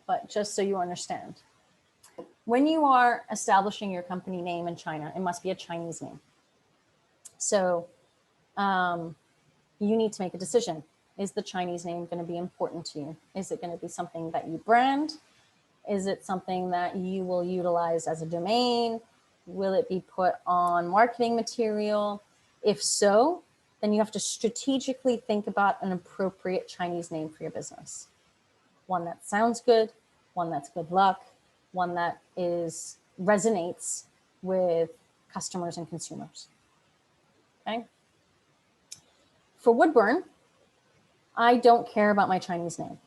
Speaker 1: but just so you understand. When you are establishing your company name in China, it must be a Chinese name. So you need to make a decision. Is the Chinese name going to be important to you? Is it going to be something that you brand? Is it something that you will utilize as a domain? Will it be put on marketing material? If so, then you have to strategically think about an appropriate Chinese name for your business. One that sounds good, one that's good luck, one that resonates with customers and consumers. Okay. For Woodburn, I don't care about my Chinese name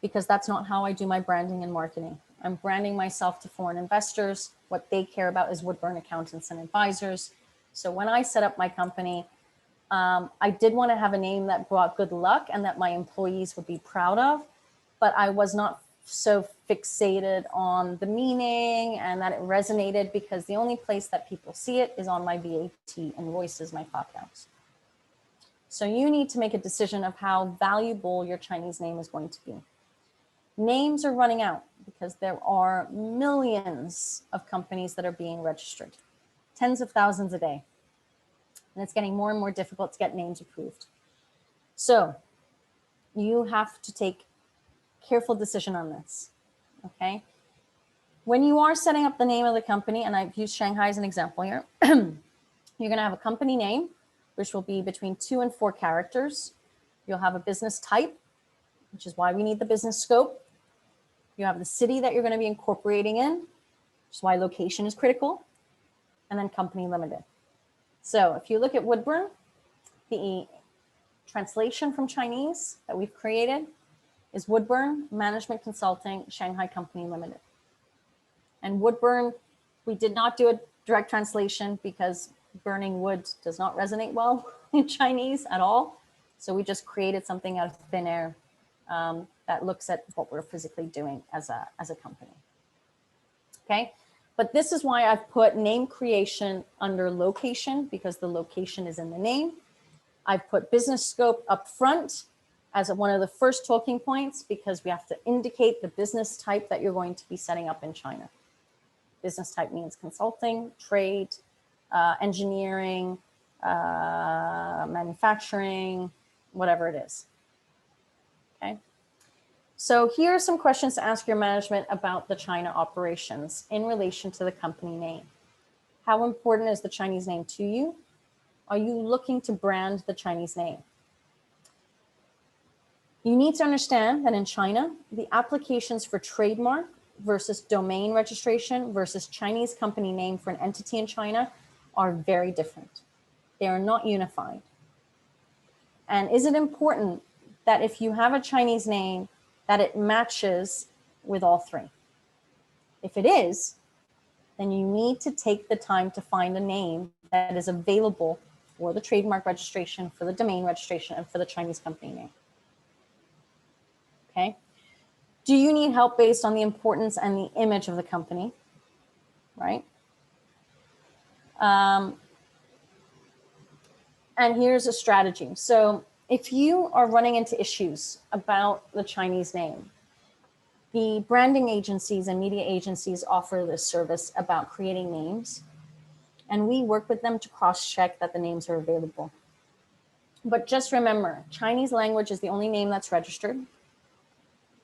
Speaker 1: because that's not how I do my branding and marketing. I'm branding myself to foreign investors. What they care about is Woodburn Accountants and Advisors. So when I set up my company, I did want to have a name that brought good luck and that my employees would be proud of, but I was not so fixated on the meaning and that it resonated, because the only place that people see it is on my VAT invoices, my clock counts. So you need to make a decision of how valuable your Chinese name is going to be. Names are running out because there are millions of companies that are being registered, tens of thousands a day. And it's getting more and more difficult to get names approved. So you have to take careful decision on this, okay? When you are setting up the name of the company, and I've used Shanghai as an example here, you're gonna have a company name, which will be between 2 and 4 characters. You'll have a business type, which is why we need the business scope. You have the city that you're gonna be incorporating in, which is why location is critical, and then company limited. So if you look at Woodburn, the translation from Chinese that we've created is Woodburn Management Consulting Shanghai Company Limited. And Woodburn, we did not do a direct translation because burning wood does not resonate well in Chinese at all. So we just created something out of thin air that looks at what we're physically doing as a company. Okay, but this is why I've put name creation under location, because the location is in the name. I've put business scope up front as one of the first talking points, because we have to indicate the business type that you're going to be setting up in China. Business type means consulting, trade, engineering, manufacturing, whatever it is. Okay. So here are some questions to ask your management about the China operations in relation to the company name. How important is the Chinese name to you? Are you looking to brand the Chinese name? You need to understand that in China, the applications for trademark versus domain registration versus Chinese company name for an entity in China are very different. They are not unified. And is it important that if you have a Chinese name, that it matches with all 3? If it is, then you need to take the time to find a name that is available for the trademark registration, for the domain registration, and for the Chinese company name. Okay. Do you need help based on the importance and the image of the company? Right. And here's a strategy. So if you are running into issues about the Chinese name, the branding agencies and media agencies offer this service about creating names, and we work with them to cross-check that the names are available. But just remember, Chinese language is the only name that's registered.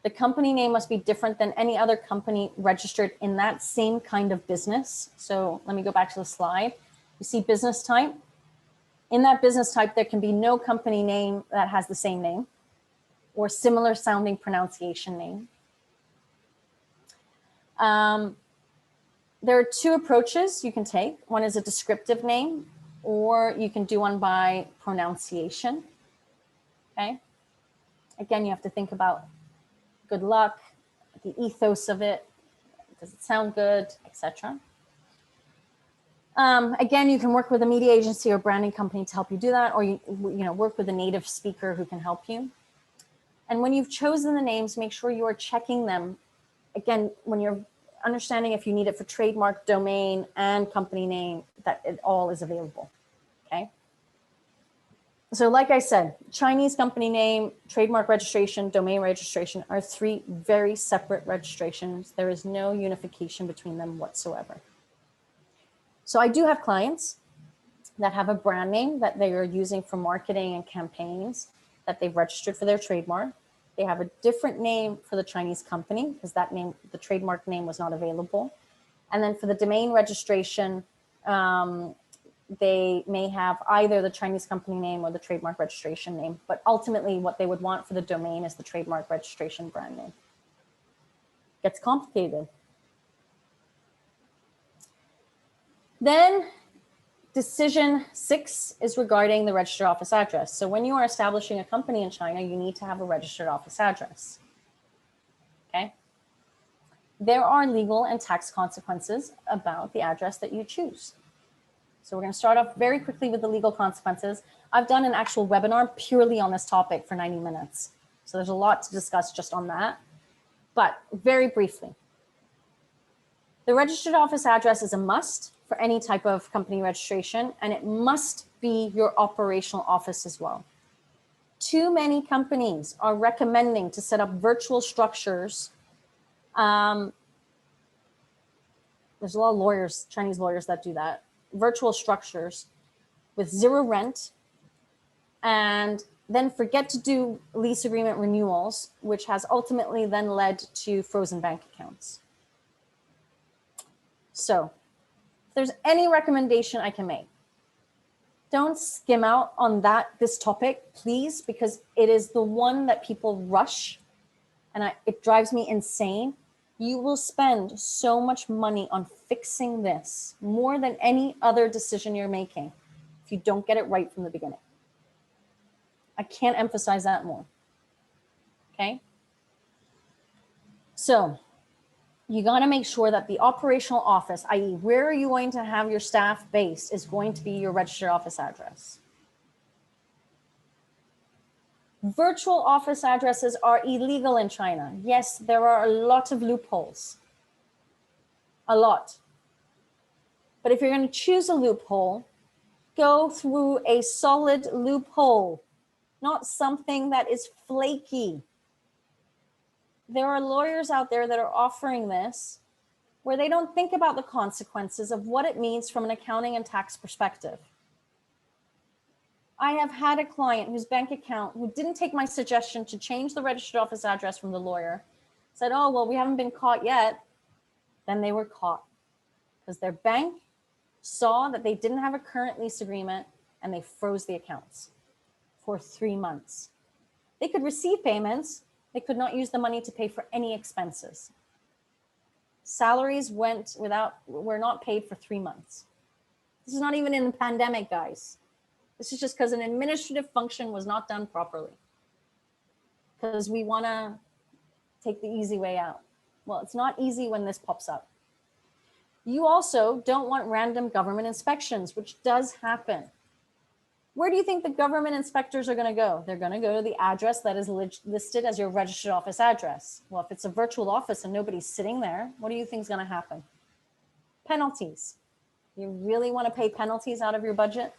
Speaker 1: The company name must be different than any other company registered in that same kind of business. So let me go back to the slide. You see business type. In that business type, there can be no company name that has the same name or similar sounding pronunciation name. There are two approaches you can take. One is a descriptive name, or you can do one by pronunciation. Okay. Again, you have to think about good luck, the ethos of it, does it sound good, etc. Again, you can work with a media agency or branding company to help you do that, or you work with a native speaker who can help you. And when you've chosen the names, make sure you are checking them. Again, when you're understanding if you need it for trademark, domain, and company name, that it all is available. Okay. So like I said, Chinese company name, trademark registration, domain registration are three very separate registrations. There is no unification between them whatsoever. So I do have clients that have a brand name that they are using for marketing and campaigns that they've registered for their trademark. They have a different name for the Chinese company because that name, the trademark name, was not available. And then for the domain registration, they may have either the Chinese company name or the trademark registration name, but ultimately what they would want for the domain is the trademark registration brand name. Gets complicated. Then decision 6 is regarding the registered office address. So when you are establishing a company in China, you need to have a registered office address. Okay. There are legal and tax consequences about the address that you choose. So we're going to start off very quickly with the legal consequences. I've done an actual webinar purely on this topic for 90 minutes. So there's a lot to discuss just on that. But very briefly, the registered office address is a must for any type of company registration, and it must be your operational office as well. Too many companies are recommending to set up virtual structures. There's a lot of lawyers, Chinese lawyers, that do that. Virtual structures with zero rent, and then forget to do lease agreement renewals, which has ultimately then led to frozen bank accounts. So if there's any recommendation I can make, don't skim out on this topic, please, because it is the one that people rush, and it drives me insane. You will spend so much money on fixing this, more than any other decision you're making, if you don't get it right from the beginning. I can't emphasize that more. Okay? So you got to make sure that the operational office, i.e. where are you going to have your staff based, is going to be your registered office address. Virtual office addresses are illegal in China. Yes, there are a lot of loopholes. A lot. But if you're going to choose a loophole, go through a solid loophole, not something that is flaky. There are lawyers out there that are offering this where they don't think about the consequences of what it means from an accounting and tax perspective. I have had a client whose bank account, who didn't take my suggestion to change the registered office address from the lawyer, said, oh, well, we haven't been caught yet. Then they were caught because their bank saw that they didn't have a current lease agreement and they froze the accounts for 3 months. They could receive payments. They could not use the money to pay for any expenses. Salaries were not paid for 3 months. This is not even in the pandemic, guys. This is just because an administrative function was not done properly. Because we want to take the easy way out. Well, it's not easy when this pops up. You also don't want random government inspections, which does happen. Where do you think the government inspectors are going to go? They're going to go to the address that is listed as your registered office address. Well, if it's a virtual office and nobody's sitting there, what do you think is going to happen? Penalties. You really want to pay penalties out of your budget?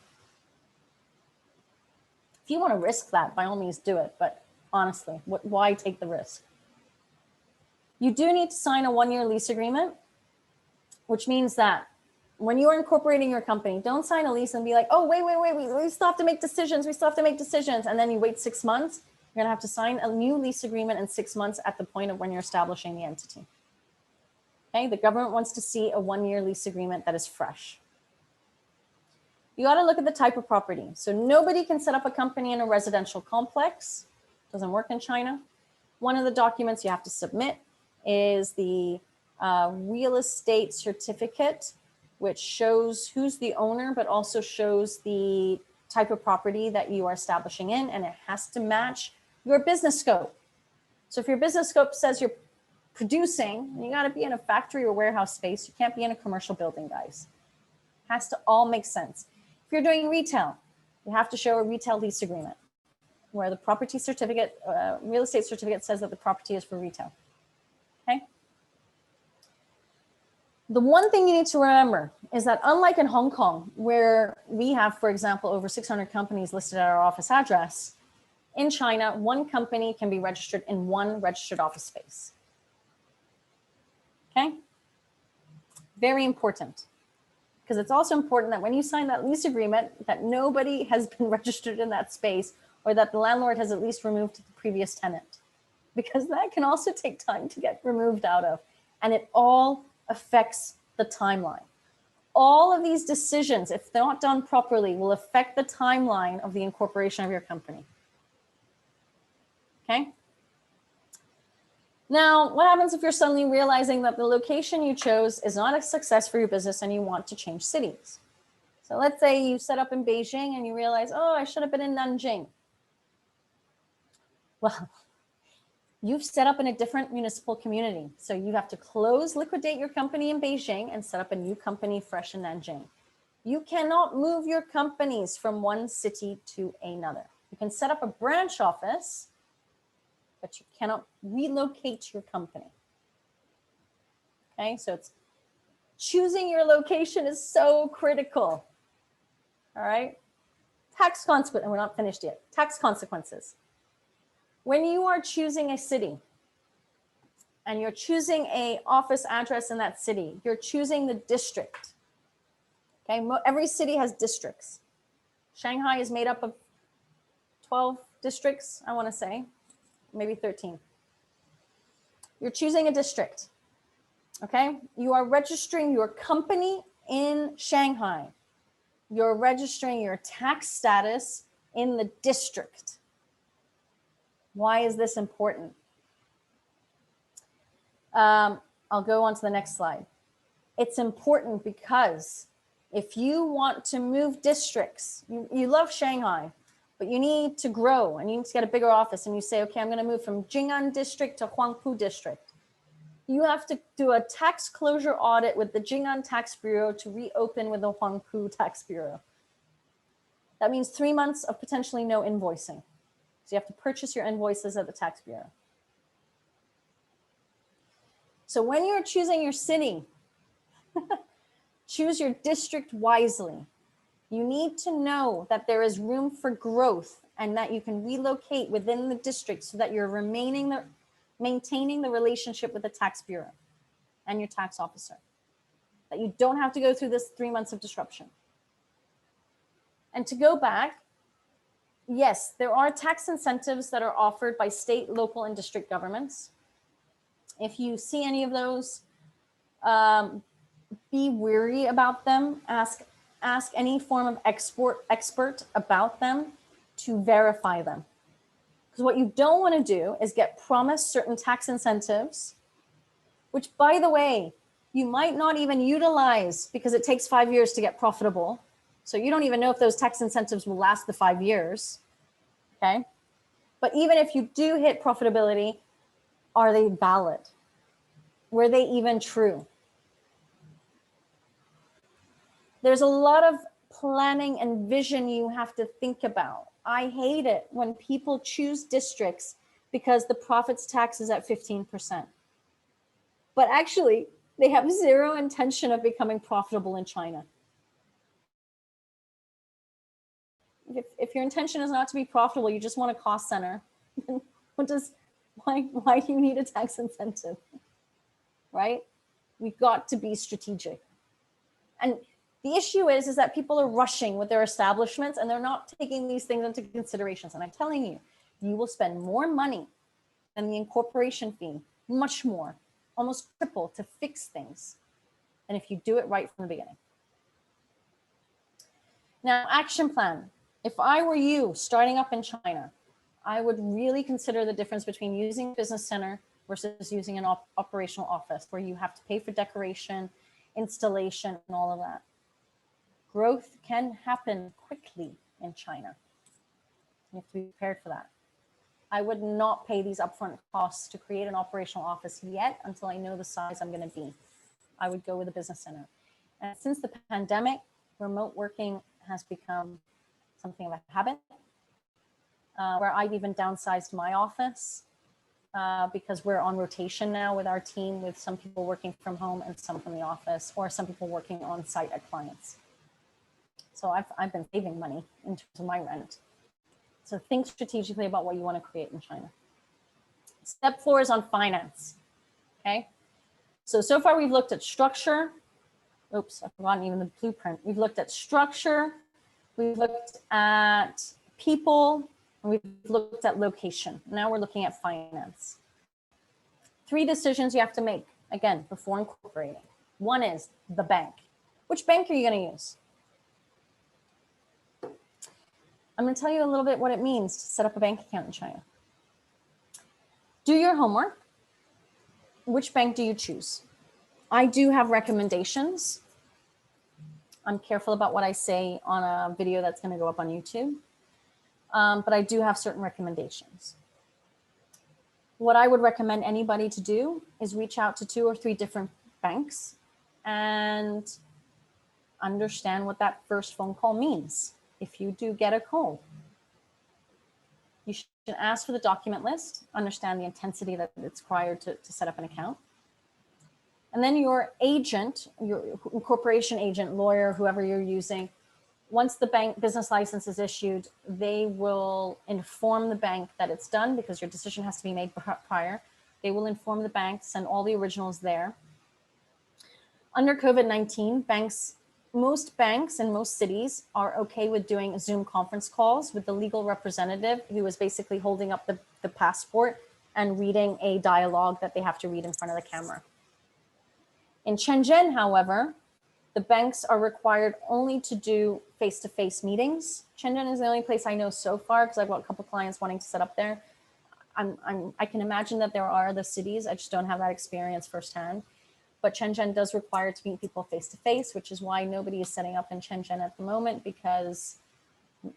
Speaker 1: If you want to risk that, by all means do it. But honestly, why take the risk? You do need to sign a 1-year lease agreement, which means that when you are incorporating your company, don't sign a lease and be like, oh, wait, we still have to make decisions. And then you wait 6 months. You're gonna have to sign a new lease agreement in 6 months at the point of when you're establishing the entity. Okay, the government wants to see a 1-year lease agreement that is fresh. You gotta look at the type of property. So nobody can set up a company in a residential complex. Doesn't work in China. One of the documents you have to submit is the real estate certificate, which shows who's the owner, but also shows the type of property that you are establishing in, and it has to match your business scope. So if your business scope says you're producing, you gotta be in a factory or warehouse space. You can't be in a commercial building, guys. It has to all make sense. If you're doing retail, you have to show a retail lease agreement where the property certificate, real estate certificate says that the property is for retail, okay? The one thing you need to remember is that unlike in Hong Kong, where we have, for example, over 600 companies listed at our office address, in China, one company can be registered in one registered office space. Okay? Very important. Because it's also important that when you sign that lease agreement, that nobody has been registered in that space, or that the landlord has at least removed the previous tenant. Because that can also take time to get removed out of. And it all affects the timeline. All of these decisions, if they're not done properly, will affect the timeline of the incorporation of your company. Okay? Now, what happens if you're suddenly realizing that the location you chose is not a success for your business and you want to change cities? So let's say you set up in Beijing and you realize, oh, I should have been in Nanjing. Well, you've set up in a different municipal community. So you have to liquidate your company in Beijing and set up a new company fresh in Nanjing. You cannot move your companies from one city to another. You can set up a branch office, but you cannot relocate your company. Okay, so it's choosing your location is so critical. All right, tax consequences, and we're not finished yet. Tax consequences. When you are choosing a city and you're choosing an office address in that city, you're choosing the district. Okay, every city has districts. Shanghai is made up of 12 districts, I want to say, maybe 13. You're choosing a district. Okay, you are registering your company in Shanghai. You're registering your tax status in the district. Why is this important? I'll go on to the next slide. It's important because if you want to move districts, you love Shanghai, but you need to grow and you need to get a bigger office, and you say, okay, I'm going to move from Jing'an district to Huangpu district. You have to do a tax closure audit with the Jing'an Tax Bureau to reopen with the Huangpu Tax Bureau. That means 3 months of potentially no invoicing. So you have to purchase your invoices at the tax bureau. So when you're choosing your city, choose your district wisely. You need to know that there is room for growth and that you can relocate within the district so that you're maintaining the relationship with the tax bureau and your tax officer. That you don't have to go through this 3 months of disruption. And to go back, yes, there are tax incentives that are offered by state, local, and district governments. If you see any of those, be wary about them. Ask any form of expert about them to verify them. Because what you don't want to do is get promised certain tax incentives, which, by the way, you might not even utilize because it takes 5 years to get profitable. So you don't even know if those tax incentives will last the 5 years, okay? But even if you do hit profitability, are they valid? Were they even true? There's a lot of planning and vision you have to think about. I hate it when people choose districts because the profits tax is at 15%. But actually, they have zero intention of becoming profitable in China. If your intention is not to be profitable, you just want a cost center, why do you need a tax incentive, right? We've got to be strategic. And the issue is that people are rushing with their establishments and they're not taking these things into considerations. And I'm telling you, you will spend more money than the incorporation fee, much more, almost triple, to fix things than if you do it right from the beginning. Now, action plan. If I were you starting up in China, I would really consider the difference between using a business center versus using an operational office where you have to pay for decoration, installation, and all of that. Growth can happen quickly in China. You have to be prepared for that. I would not pay these upfront costs to create an operational office yet until I know the size I'm going to be. I would go with a business center. And since the pandemic, remote working has become something of a habit, where I've even downsized my office because we're on rotation now with our team, with some people working from home and some from the office, or some people working on site at clients. So I've been saving money in terms of my rent. So think strategically about what you want to create in China. Step 4 is on finance, okay? So far we've looked at structure. Oops, I've forgotten even the blueprint. We've looked at structure, we've looked at people, and we've looked at location. Now we're looking at finance. 3 decisions you have to make, again, before incorporating. One is the bank. Which bank are you going to use? I'm going to tell you a little bit what it means to set up a bank account in China. Do your homework. Which bank do you choose? I do have recommendations. I'm careful about what I say on a video that's going to go up on YouTube. But I do have certain recommendations. What I would recommend anybody to do is reach out to 2 or 3 different banks and understand what that first phone call means. If you do get a call, you should ask for the document list, understand the intensity that it's required to set up an account. And then your agent, your incorporation agent, lawyer, whoever you're using, once the bank business license is issued, they will inform the bank that it's done because your decision has to be made prior. They will inform the bank, send all the originals there. Under COVID-19, most banks in most cities are okay with doing Zoom conference calls with the legal representative who is basically holding up the passport and reading a dialogue that they have to read in front of the camera. In Shenzhen, however, the banks are required only to do face-to-face meetings. Shenzhen is the only place I know so far because I've got a couple of clients wanting to set up there. I can imagine that there are other cities. I just don't have that experience firsthand. But Shenzhen does require to meet people face-to-face, which is why nobody is setting up in Shenzhen at the moment because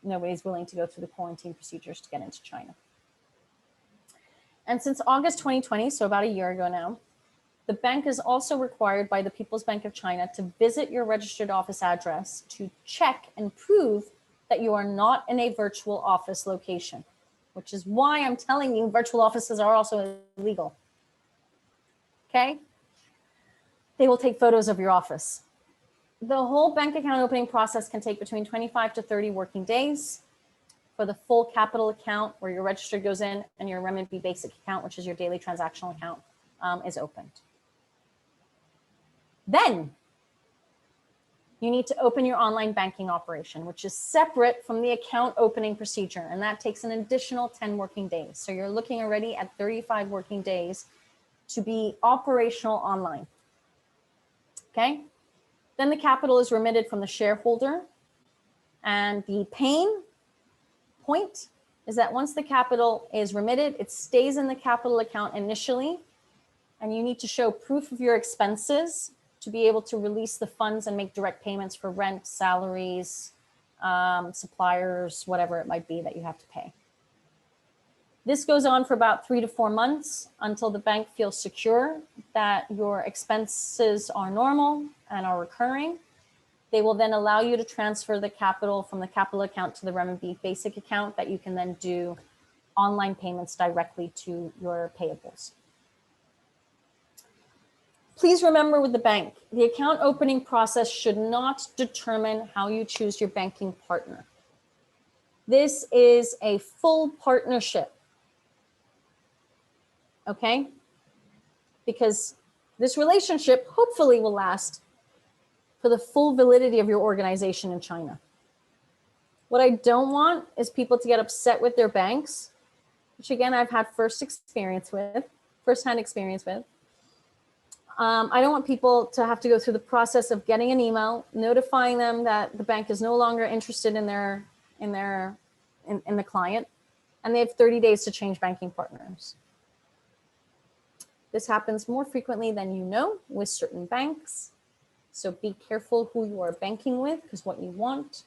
Speaker 1: nobody's willing to go through the quarantine procedures to get into China. And since August 2020, so about a year ago now, the bank is also required by the People's Bank of China to visit your registered office address to check and prove that you are not in a virtual office location, which is why I'm telling you virtual offices are also illegal. Okay? They will take photos of your office. The whole bank account opening process can take between 25 to 30 working days. For the full capital account where your register goes in and your renminbi basic account, which is your daily transactional account, is opened. Then you need to open your online banking operation, which is separate from the account opening procedure. And that takes an additional 10 working days. So you're looking already at 35 working days to be operational online. Okay, then the capital is remitted from the shareholder. And the pain point is that once the capital is remitted, it stays in the capital account initially. And you need to show proof of your expenses to be able to release the funds and make direct payments for rent, salaries, suppliers, whatever it might be that you have to pay. This goes on for about 3 to 4 months until the bank feels secure that your expenses are normal and are recurring. They will then allow you to transfer the capital from the capital account to the renminbi basic account that you can then do online payments directly to your payables. Please remember with the bank, the account opening process should not determine how you choose your banking partner. This is a full partnership, okay? Because this relationship hopefully will last for the full validity of your organization in China. What I don't want is people to get upset with their banks, which again, I've had firsthand experience with. I don't want people to have to go through the process of getting an email, notifying them that the bank is no longer interested in the client, and they have 30 days to change banking partners. This happens more frequently than you know with certain banks. So be careful who you are banking with, because what you want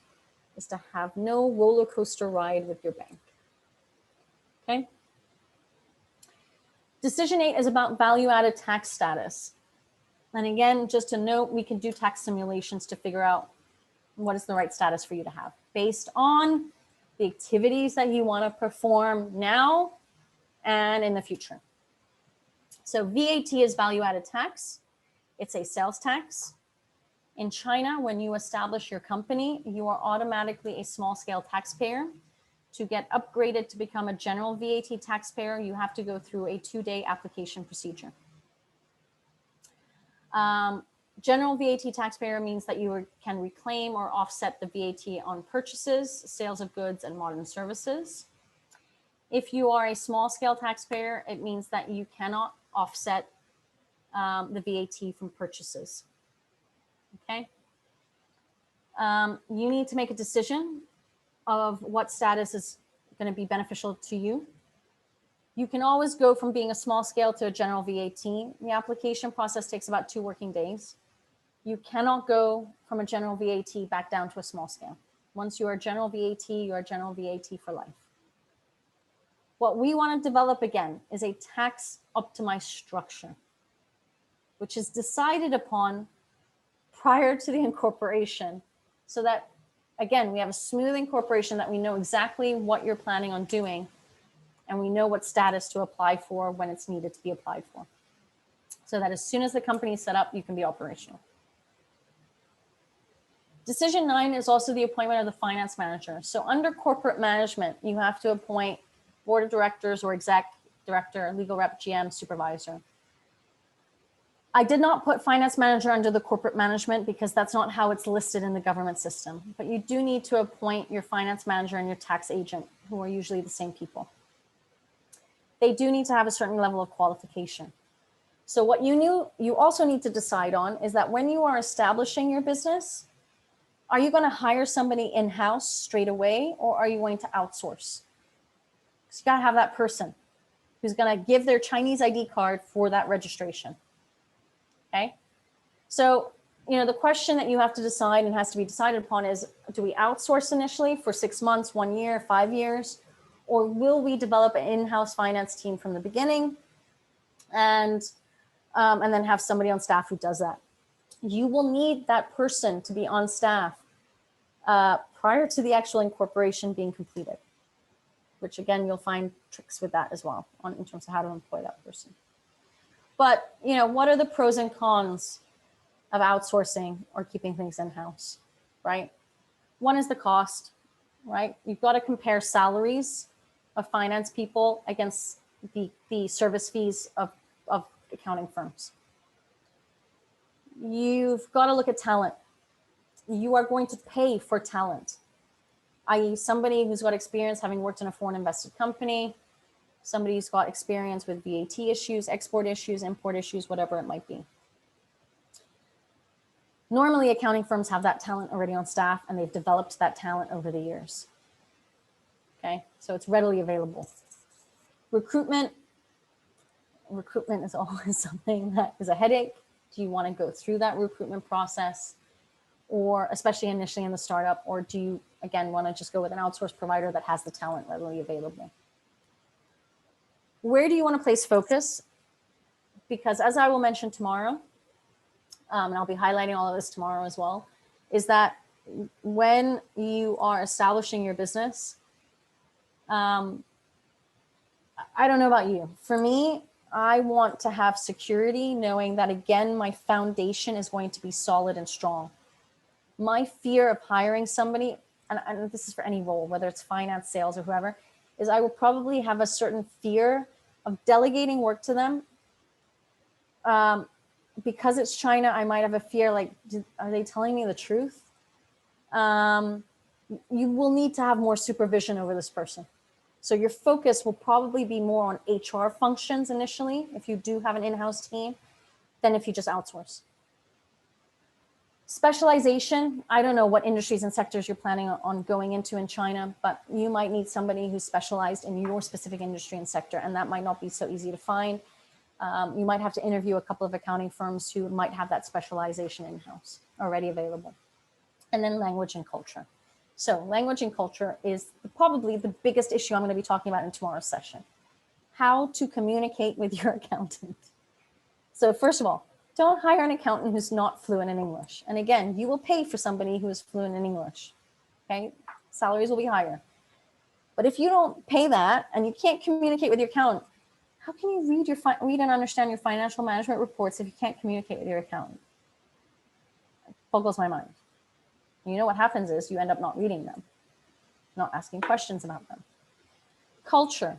Speaker 1: is to have no roller coaster ride with your bank. Okay. Decision 8 is about value-added tax status. And again, just to note, we can do tax simulations to figure out what is the right status for you to have based on the activities that you want to perform now and in the future. So VAT is value-added tax. It's a sales tax. In China, when you establish your company, you are automatically a small-scale taxpayer. To get upgraded to become a general VAT taxpayer, you have to go through a 2-day application procedure. General VAT taxpayer means that you can reclaim or offset the VAT on purchases, sales of goods, and modern services. If you are a small-scale taxpayer, it means that you cannot offset the VAT from purchases. Okay. You need to make a decision of what status is going to be beneficial to you. You can always go from being a small scale to a general VAT. The application process takes about 2 working days. You cannot go from a general VAT back down to a small scale. Once you are general VAT, you are general VAT for life. What we want to develop again is a tax optimized structure, which is decided upon prior to the incorporation, so that, again, we have a smooth incorporation, that we know exactly what you're planning on doing, and we know what status to apply for when it's needed to be applied for, so that as soon as the company is set up, you can be operational. Decision 9 is also the appointment of the finance manager. So under corporate management, you have to appoint board of directors or exec director, legal rep, GM, supervisor. I did not put finance manager under the corporate management because that's not how it's listed in the government system. But you do need to appoint your finance manager and your tax agent, who are usually the same people. They do need to have a certain level of qualification. So what you also need to decide on is that when you are establishing your business, are you going to hire somebody in-house straight away, or are you going to outsource? Because you got to have that person who's going to give their Chinese ID card for that registration. Okay. So, the question that you have to decide and has to be decided upon is, do we outsource initially for 6 months, 1 year, 5 years, or will we develop an in-house finance team from the beginning and then have somebody on staff who does that? You will need that person to be on staff prior to the actual incorporation being completed, which again, you'll find tricks with that as well in terms of how to employ that person. But, what are the pros and cons of outsourcing or keeping things in-house, right? One is the cost, right? You've got to compare salaries of finance people against the service fees of accounting firms. You've got to look at talent. You are going to pay for talent, i.e. somebody who's got experience having worked in a foreign invested company, somebody who's got experience with VAT issues, export issues, import issues, whatever it might be. Normally, accounting firms have that talent already on staff, and they've developed that talent over the years. Okay, so it's readily available. Recruitment is always something that is a headache. Do you want to go through that recruitment process, or especially initially in the startup, or do you, again, want to just go with an outsourced provider that has the talent readily available? Where do you want to place focus? Because as I will mention tomorrow, and I'll be highlighting all of this tomorrow as well, is that when you are establishing your business, I don't know about you. For me, I want to have security knowing that, again, my foundation is going to be solid and strong. My fear of hiring somebody, and this is for any role, whether it's finance, sales, or whoever, is I will probably have a certain fear of delegating work to them. Because it's China, I might have a fear like, are they telling me the truth? You will need to have more supervision over this person. So your focus will probably be more on HR functions initially, if you do have an in-house team, than if you just outsource. Specialization, I don't know what industries and sectors you're planning on going into in China, but you might need somebody who's specialized in your specific industry and sector, and that might not be so easy to find. You might have to interview a couple of accounting firms who might have that specialization in-house already available. And then language and culture. So language and culture is probably the biggest issue I'm going to be talking about in tomorrow's session. How to communicate with your accountant. So first of all, don't hire an accountant who's not fluent in English. And again, you will pay for somebody who is fluent in English. Okay, salaries will be higher. But if you don't pay that and you can't communicate with your accountant, how can you read and understand your financial management reports if you can't communicate with your accountant? It boggles my mind. You know what happens is you end up not reading them, not asking questions about them. Culture.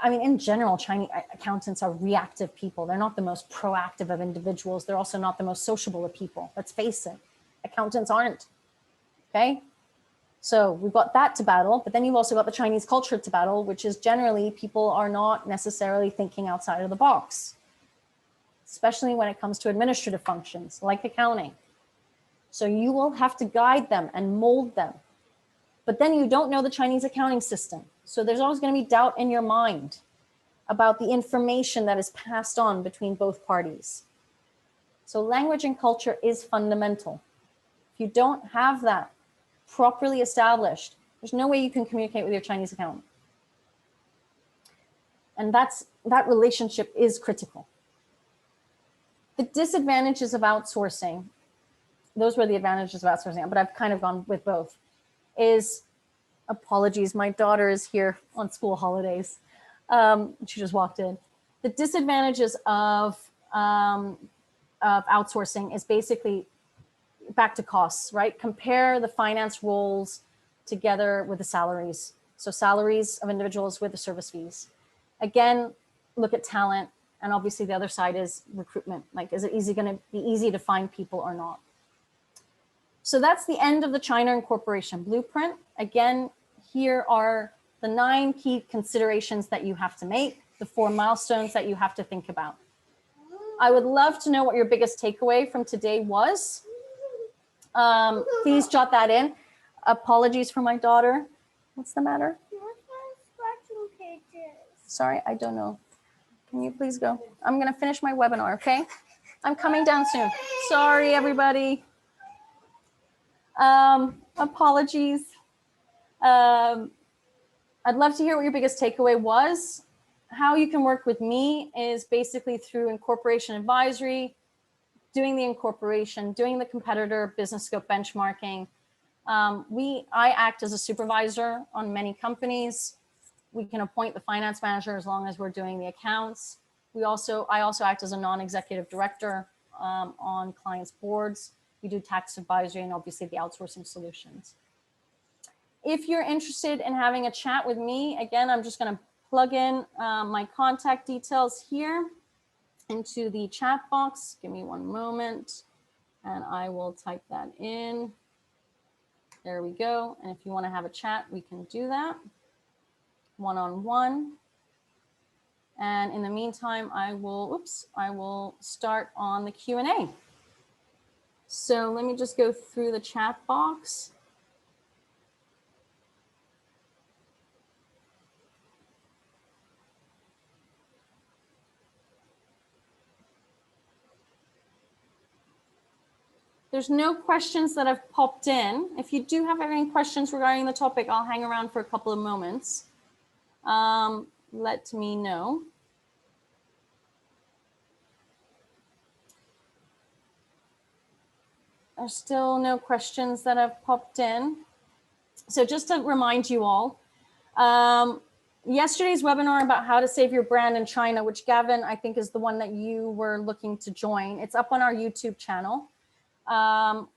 Speaker 1: I mean, in general, Chinese accountants are reactive people. They're not the most proactive of individuals. They're also not the most sociable of people. Let's face it, accountants aren't, okay? So we've got that to battle, but then you've also got the Chinese culture to battle, which is generally people are not necessarily thinking outside of the box, especially when it comes to administrative functions like accounting. So you will have to guide them and mold them. But then you don't know the Chinese accounting system. So there's always going to be doubt in your mind about the information that is passed on between both parties. So language and culture is fundamental. If you don't have that properly established, there's no way you can communicate with your Chinese accountant. And that relationship is critical. The disadvantages of outsourcing, those were the advantages of outsourcing, but I've kind of gone with both, is, apologies, my daughter is here on school holidays. She just walked in. The disadvantages of outsourcing is basically back to costs, right? Compare the finance roles together with the salaries. So salaries of individuals with the service fees. Again, look at talent. And obviously the other side is recruitment. Like, is it going to be easy to find people or not? So that's the end of the China Incorporation blueprint. Again, here are the 9 key considerations that you have to make, the 4 milestones that you have to think about. I would love to know what your biggest takeaway from today was. Please jot that in. Apologies for my daughter. What's the matter? Sorry, I don't know. Can you please go? I'm going to finish my webinar, okay? I'm coming down soon. Sorry, everybody. Apologies. I'd love to hear what your biggest takeaway was. How you can work with me is basically through incorporation advisory, doing the incorporation, doing the competitor business scope benchmarking. I act as a supervisor on many companies. We can appoint the finance manager as long as we're doing the accounts. I also act as a non-executive director on clients' boards. We do tax advisory and obviously the outsourcing solutions. If you're interested in having a chat with me, again, I'm just going to plug in my contact details here into the chat box. Give me one moment and I will type that in. There we go. And if you want to have a chat, we can do that one-on-one. And in the meantime, I will start on the Q&A. So let me just go through the chat box. There's no questions that have popped in. If you do have any questions regarding the topic, I'll hang around for a couple of moments. Let me know. There's still no questions that have popped in. So just to remind you all, yesterday's webinar about how to save your brand in China, which Gavin, I think is the one that you were looking to join. It's up on our YouTube channel,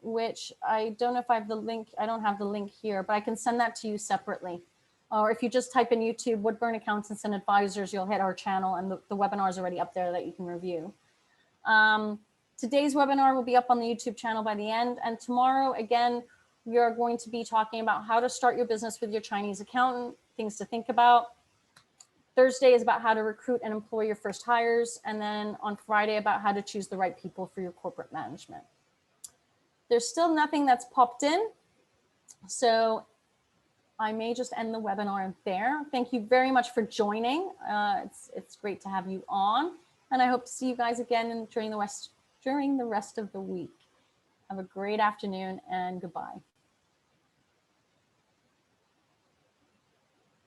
Speaker 1: which I don't know if I have the link. I don't have the link here, but I can send that to you separately. Or if you just type in YouTube, Woodburn Accountants and Advisors, you'll hit our channel, and the webinar is already up there that you can review. Today's webinar will be up on the YouTube channel by the end. And tomorrow, again, we are going to be talking about how to start your business with your Chinese accountant, things to think about. Thursday is about how to recruit and employ your first hires. And then on Friday, about how to choose the right people for your corporate management. There's still nothing that's popped in. So I may just end the webinar there. Thank you very much for joining. It's great to have you on. And I hope to see you guys again during the rest of the week. Have a great afternoon and goodbye.